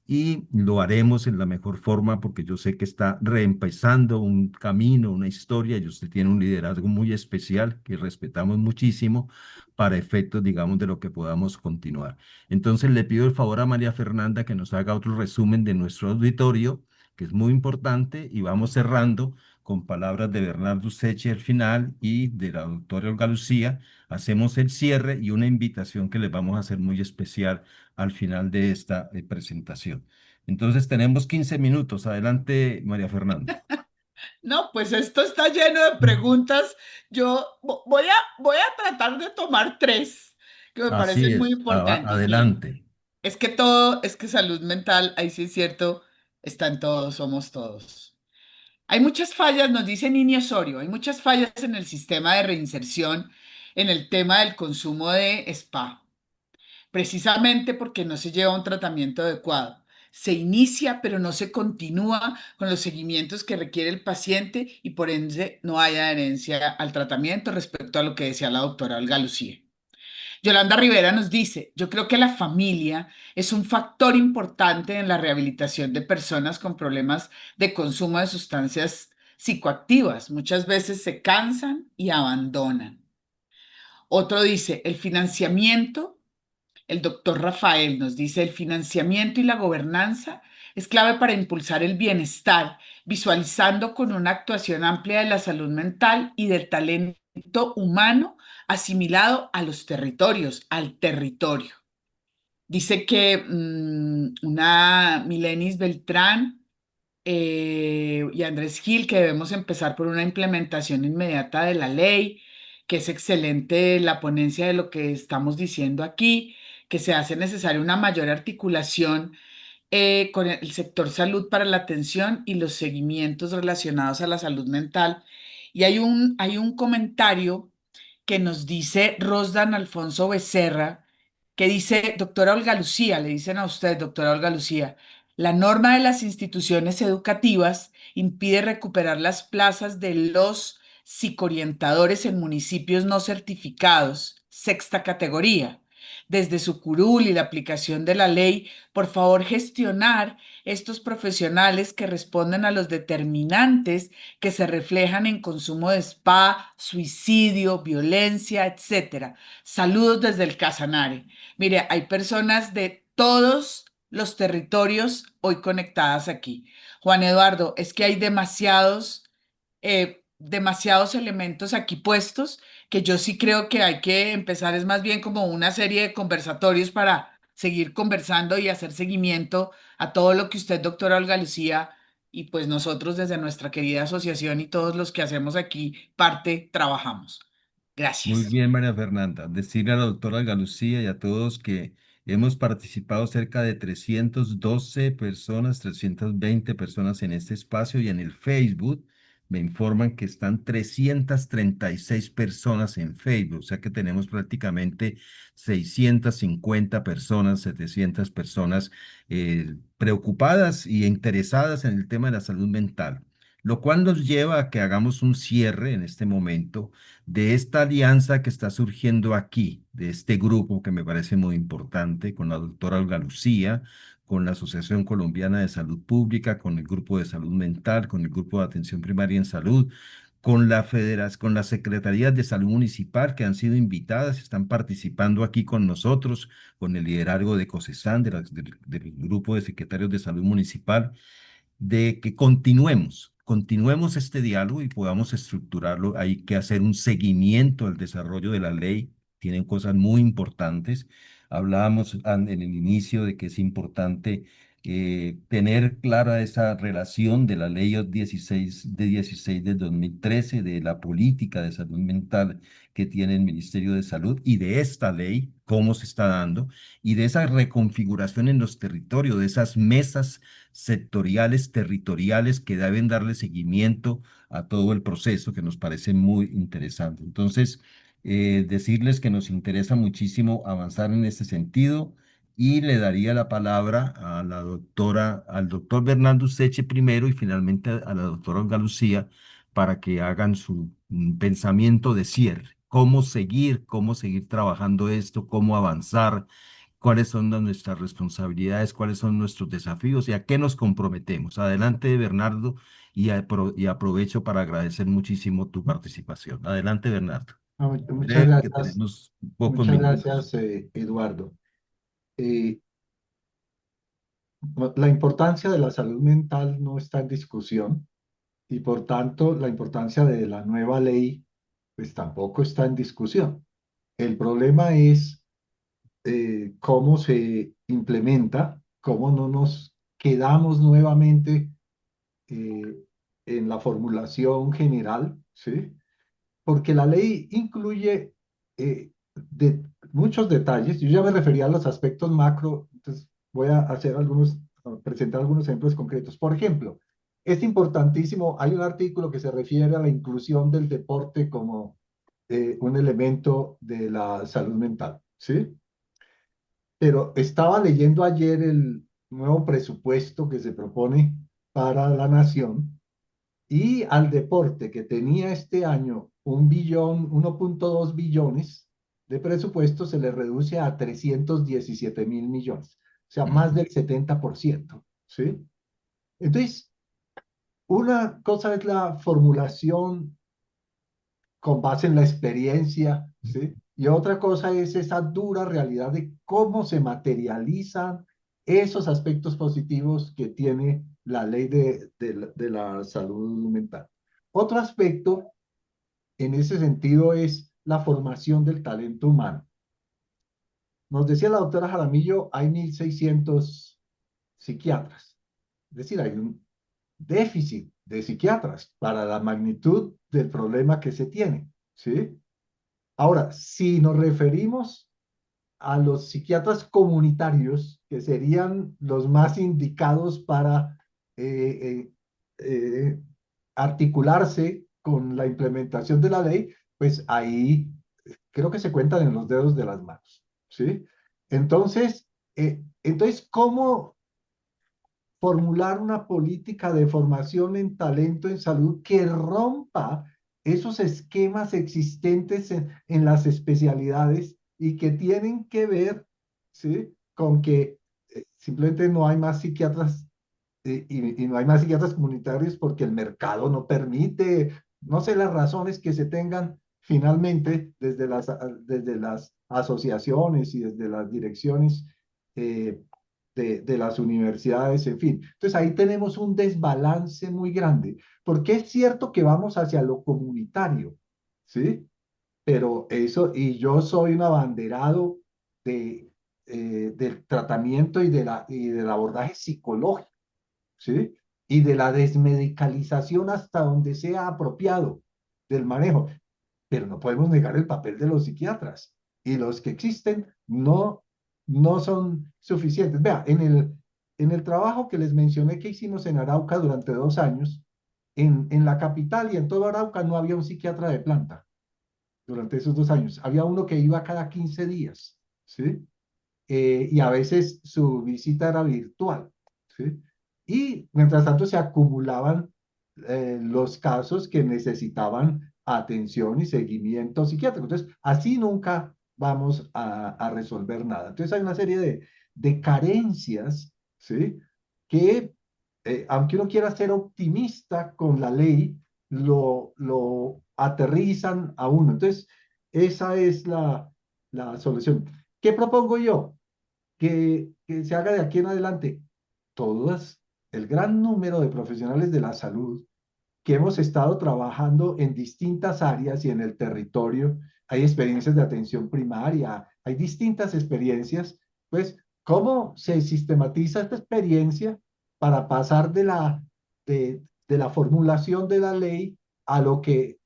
y lo haremos en la mejor forma porque yo sé que está reempezando un camino, una historia, y usted tiene un liderazgo muy especial que respetamos muchísimo para efectos, digamos, de lo que podamos continuar. Entonces le pido el favor a María Fernanda que nos haga otro resumen de nuestro auditorio, que es muy importante, y vamos cerrando con palabras de Bernardo Sechi al final y de la doctora Olga Lucía. Hacemos el cierre y una invitación que les vamos a hacer muy especial al final de esta presentación. Entonces tenemos 15 minutos. Adelante, María Fernanda. no, pues esto está lleno de preguntas. Yo voy a tratar de tomar tres que me Así parecen muy es. importantes. Mire, Adelante. es que salud mental, ahí sí es cierto, están todos, somos todos. Hay muchas fallas, nos dice Nini Osorio, hay muchas fallas en el sistema de reinserción en el tema del consumo de spa, precisamente porque no se lleva un tratamiento adecuado. Se inicia, pero no se continúa con los seguimientos que requiere el paciente y por ende no hay adherencia al tratamiento respecto a lo que decía la doctora Olga Lucía. Yolanda Rivera nos dice, yo creo que la familia es un factor importante en la rehabilitación de personas con problemas de consumo de sustancias psicoactivas. Muchas veces se cansan y abandonan. Otro dice, el financiamiento, el doctor Rafael nos dice, el financiamiento y la gobernanza es clave para impulsar el bienestar, visualizando con una actuación amplia de la salud mental y del talento humano asimilado a los territorios, al territorio. Dice que una Milenis Beltrán y Andrés Gil, que debemos empezar por una implementación inmediata de la ley, que es excelente la ponencia de lo que estamos diciendo aquí, que se hace necesaria una mayor articulación con el sector salud para la atención y los seguimientos relacionados a la salud mental. Y hay un comentario que nos dice Rosdan Alfonso Becerra, que dice, doctora Olga Lucía, le dicen a usted, doctora Olga Lucía, la norma de las instituciones educativas impide recuperar las plazas de los psicoorientadores en municipios no certificados, sexta categoría. Desde su curul y la aplicación de la ley, por favor, gestionar estos profesionales que responden a los determinantes que se reflejan en consumo de spa, suicidio, violencia, etcétera. Saludos desde el Casanare. Mire, hay personas de todos los territorios hoy conectadas aquí. Juan Eduardo, es que hay demasiados elementos aquí puestos que yo sí creo que hay que empezar, es más bien como una serie de conversatorios para seguir conversando y hacer seguimiento a todo lo que usted, doctora Olga Lucía, y pues nosotros desde nuestra querida asociación y todos los que hacemos aquí parte, trabajamos. Muy Gracias. bien, María Fernanda. Decirle a la doctora Galucía y a todos que hemos participado cerca de 312 personas, 320 personas en este espacio, y en el Facebook me informan que están 336 personas en Facebook, o sea que tenemos prácticamente 650 personas, 700 personas preocupadas y interesadas en el tema de la salud mental. lo cual nos lleva a que hagamos un cierre en este momento de esta alianza que está surgiendo aquí, de este grupo que me parece muy importante, con la doctora Olga Lucía, con la Asociación Colombiana de Salud Pública, con el Grupo de Salud Mental, con el Grupo de Atención Primaria en Salud, con las secretarías de salud municipal que han sido invitadas, están participando aquí con nosotros, con el liderazgo de COSESAN, del Grupo de Secretarios de Salud Municipal, de que continuemos este diálogo y podamos estructurarlo. Hay que hacer un seguimiento al desarrollo de la ley. Tienen cosas muy importantes. Hablábamos en el inicio de que es importante tener clara esa relación de la ley 16 del 2013, de la política de salud mental que tiene el Ministerio de Salud y de esta ley, cómo se está dando, y de esa reconfiguración en los territorios, de esas mesas sectoriales, territoriales que deben darle seguimiento a todo el proceso que nos parece muy interesante. Entonces, decirles que nos interesa muchísimo avanzar en este sentido y le daría la palabra a al doctor Bernardo Useche primero y finalmente a la doctora Olga Lucía para que hagan su pensamiento de cierre. Cómo seguir trabajando esto, cómo avanzar, cuáles son nuestras responsabilidades, cuáles son nuestros desafíos y a qué nos comprometemos. Adelante, Bernardo, y aprovecho para agradecer muchísimo tu participación. Adelante, Bernardo. Muchas Breve, que gracias, tenemos pocos minutos. Eduardo. Eh, la importancia de la salud mental no está en discusión y por tanto la importancia de la nueva ley pues tampoco está en discusión. El problema es cómo se implementa, cómo no nos quedamos nuevamente eh, en la formulación general, ¿sí? Porque la ley incluye muchos detalles. Yo ya me refería a los aspectos macro, entonces voy a presentar algunos ejemplos concretos. Por ejemplo, es importantísimo, hay un artículo que se refiere a la inclusión del deporte como un elemento de la salud mental, ¿sí? Pero estaba leyendo ayer el nuevo presupuesto que se propone para la nación y al deporte que tenía este año 1.2 billones de presupuesto se le reduce a 317.000 millones, o sea, más del 70%, ¿sí? Entonces, una cosa es la formulación con base en la experiencia, ¿sí? Y otra cosa es esa dura realidad de cómo se materializan esos aspectos positivos que tiene la ley de la salud mental. Otro aspecto en ese sentido es la formación del talento humano. Nos decía la doctora Jaramillo, hay 1.600 psiquiatras, es decir, hay un déficit de psiquiatras para la magnitud del problema que se tiene, ¿sí? Ahora, si nos referimos a los psiquiatras comunitarios, que serían los más indicados para eh, articularse con la implementación de la ley, pues ahí creo que se cuentan en los dedos de las manos, ¿sí? Entonces, ¿cómo formular una política de formación en talento en salud que rompa esos esquemas existentes en las especialidades y que tienen que ver, ¿sí? Con que simplemente no hay más psiquiatras y no hay más psiquiatras comunitarios porque el mercado no permite, no sé las razones que se tengan finalmente desde las asociaciones y desde las direcciones eh, de las universidades, en fin. Entonces ahí tenemos un desbalance muy grande, porque es cierto que vamos hacia lo comunitario, ¿sí? Pero eso, y yo soy un abanderado del tratamiento y del abordaje psicológico, ¿sí? Y de la desmedicalización hasta donde sea apropiado del manejo. Pero no podemos negar el papel de los psiquiatras. Y los que existen no son suficientes. Vea, en el trabajo que les mencioné que hicimos en Arauca durante 2 años, en la capital y en todo Arauca no había un psiquiatra de planta durante esos 2 años. Había uno que iba cada 15 días, ¿sí? Y a veces su visita era virtual, ¿sí? Y mientras tanto se acumulaban los casos que necesitaban atención y seguimiento psiquiátrico. Entonces, así nunca vamos a resolver nada. Entonces, hay una serie de carencias, ¿sí? Que, aunque uno quiera ser optimista con la ley, lo aterrizan a uno. Entonces, esa es la solución. ¿Qué propongo yo? Que se haga de aquí en adelante todas, el gran número de profesionales de la salud que hemos estado trabajando en distintas áreas y en el territorio. Hay experiencias de atención primaria, hay distintas experiencias. Pues, ¿cómo se sistematiza esta experiencia para pasar de la formulación de la ley a lo que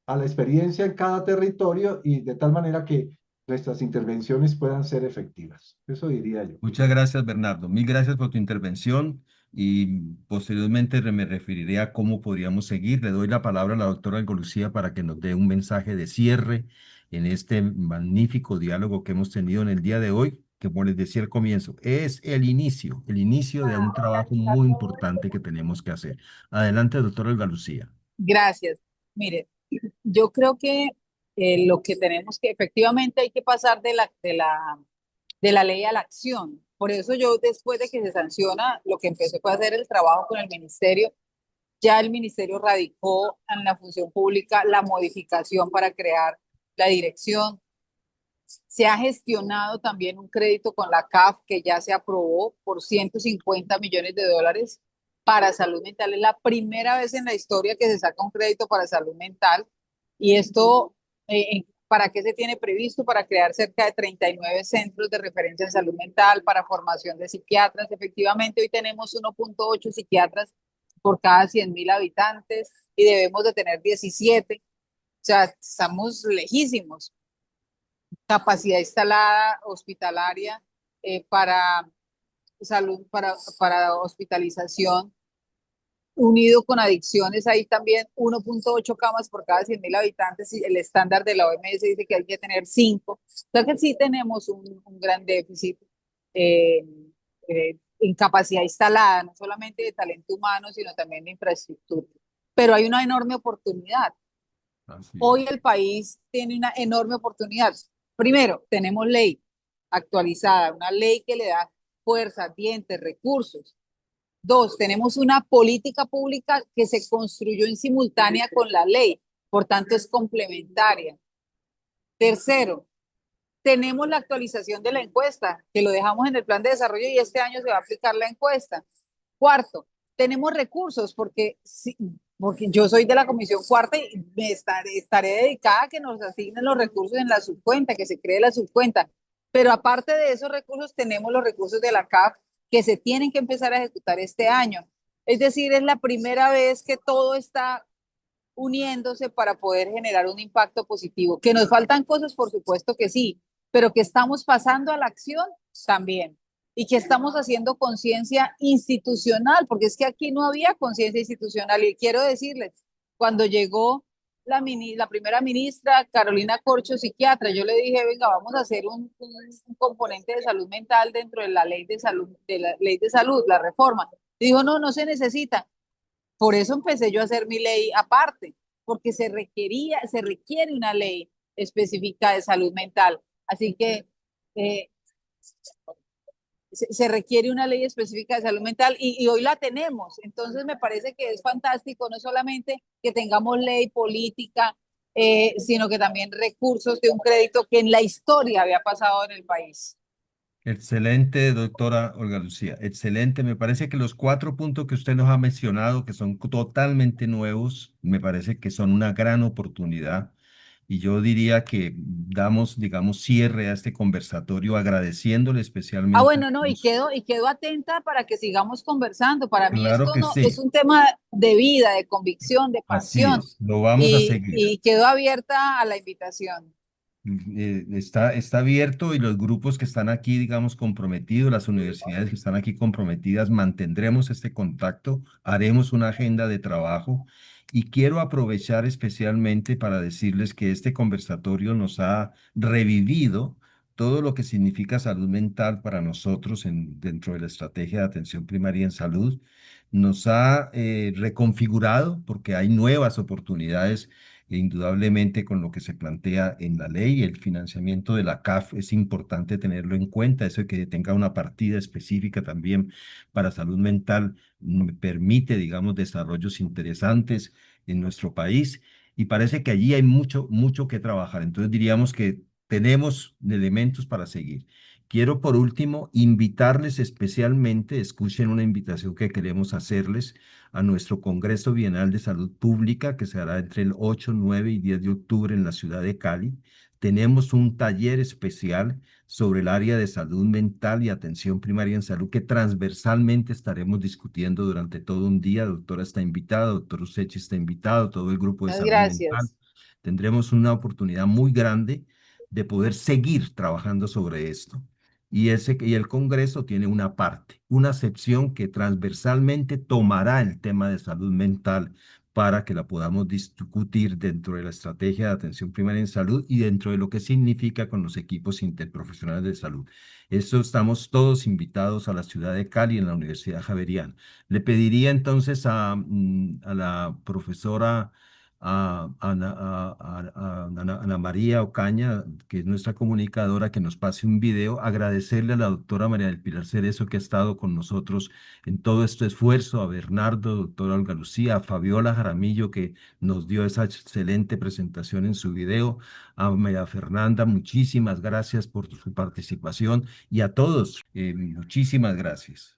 a la experiencia en cada territorio y de tal manera que nuestras intervenciones puedan ser efectivas? Eso diría yo. Muchas gracias, Bernardo. Mil gracias por tu intervención y posteriormente me referiré a cómo podríamos seguir. Le doy la palabra a la doctora Olga Lucía para que nos dé un mensaje de cierre en este magnífico diálogo que hemos tenido en el día de hoy, que como les decía al comienzo, es el inicio de un trabajo muy importante que tenemos que hacer. Adelante, doctora Olga Lucía. Gracias. Mire, yo creo que lo que tenemos que, efectivamente hay que pasar de la ley a la acción. Por eso yo, después de que se sanciona, lo que empecé fue a hacer el trabajo con el ministerio. Ya el ministerio radicó en la función pública la modificación para crear la dirección. Se ha gestionado también un crédito con la CAF que ya se aprobó por 150 millones de dólares para salud mental. Es la primera vez en la historia que se saca un crédito para salud mental. Y esto, ¿para qué se tiene previsto? Para crear cerca de 39 centros de referencia en salud mental, para formación de psiquiatras. Efectivamente, hoy tenemos 1.8 psiquiatras por cada 100.000 habitantes y debemos de tener 17. O sea, estamos lejísimos. Capacidad instalada hospitalaria para salud, para hospitalización, unido con adicciones, hay también 1.8 camas por cada 100.000 habitantes y el estándar de la OMS dice que hay que tener 5. O sea que sí tenemos un gran déficit eh, en capacidad instalada, no solamente de talento humano, sino también de infraestructura. Pero hay una enorme oportunidad. Hoy el país tiene una enorme oportunidad. Primero, tenemos ley actualizada, una ley que le da fuerza, dientes, recursos. Dos, tenemos una política pública que se construyó en simultánea con la ley, por tanto es complementaria. Tercero, tenemos la actualización de la encuesta, que lo dejamos en el plan de desarrollo y este año se va a aplicar la encuesta. Cuarto, tenemos recursos, porque yo soy de la Comisión Cuarta y estaré dedicada a que nos asignen los recursos en la subcuenta, que se cree la subcuenta. Pero aparte de esos recursos, tenemos los recursos de la CAF que se tienen que empezar a ejecutar este año. Es decir, es la primera vez que todo está uniéndose para poder generar un impacto positivo. Que nos faltan cosas, por supuesto que sí, pero que estamos pasando a la acción también. Y que estamos haciendo conciencia institucional, porque es que aquí no había conciencia institucional. Y quiero decirles, cuando llegó la primera ministra, Carolina Corcho, psiquiatra, yo le dije, venga, vamos a hacer un componente de salud mental dentro de la ley de salud, la reforma. Y dijo, no, no se necesita. Por eso empecé yo a hacer mi ley aparte, porque se requiere una ley específica de salud mental. Así que se requiere una ley específica de salud mental y hoy la tenemos. Entonces me parece que es fantástico, no solamente que tengamos ley política, sino que también recursos de un crédito que en la historia había pasado en el país. Excelente, doctora Olga Lucía. Excelente. Me parece que los 4 puntos que usted nos ha mencionado, que son totalmente nuevos, me parece que son una gran oportunidad. Y yo diría que damos, digamos, cierre a este conversatorio agradeciéndole especialmente. Bueno, no, y quedo atenta para que sigamos conversando. Para mí Claro esto que no es sí. un tema de vida, de convicción, de Así pasión. es. Lo vamos a seguir. Y quedo abierta a la invitación. Está abierto y los grupos que están aquí, digamos, comprometidos, las universidades que están aquí comprometidas, mantendremos este contacto, haremos una agenda de trabajo y quiero aprovechar especialmente para decirles que este conversatorio nos ha revivido todo lo que significa salud mental para nosotros dentro de la estrategia de atención primaria en salud. Nos ha reconfigurado porque hay nuevas oportunidades, indudablemente con lo que se plantea en la ley. El financiamiento de la CAF es importante tenerlo en cuenta, eso de que tenga una partida específica también para salud mental permite, digamos, desarrollos interesantes en nuestro país y parece que allí hay mucho, mucho que trabajar. Entonces diríamos que tenemos elementos para seguir. Quiero por último invitarles especialmente, escuchen una invitación que queremos hacerles a nuestro Congreso Bienal de Salud Pública que se hará entre el 8, 9 y 10 de octubre en la ciudad de Cali. Tenemos un taller especial sobre el área de salud mental y atención primaria en salud que transversalmente estaremos discutiendo durante todo un día. Doctora está invitada, doctor Usechi está invitado, todo el grupo de Muchas salud mental. gracias. Tendremos una oportunidad muy grande de poder seguir trabajando sobre esto. Y el Congreso tiene una parte, una sección que transversalmente tomará el tema de salud mental para que la podamos discutir dentro de la estrategia de atención primaria en salud y dentro de lo que significa con los equipos interprofesionales de salud. Esto estamos todos invitados a la ciudad de Cali en la Universidad Javeriana. Le pediría entonces a la profesora Ana María Ocaña, que es nuestra comunicadora, que nos pase un video, agradecerle a la doctora María del Pilar Cerezo que ha estado con nosotros en todo este esfuerzo, a Bernardo, doctora Olga Lucía, a Fabiola Jaramillo, que nos dio esa excelente presentación en su video, a María Fernanda, muchísimas gracias por su participación y a todos, muchísimas gracias.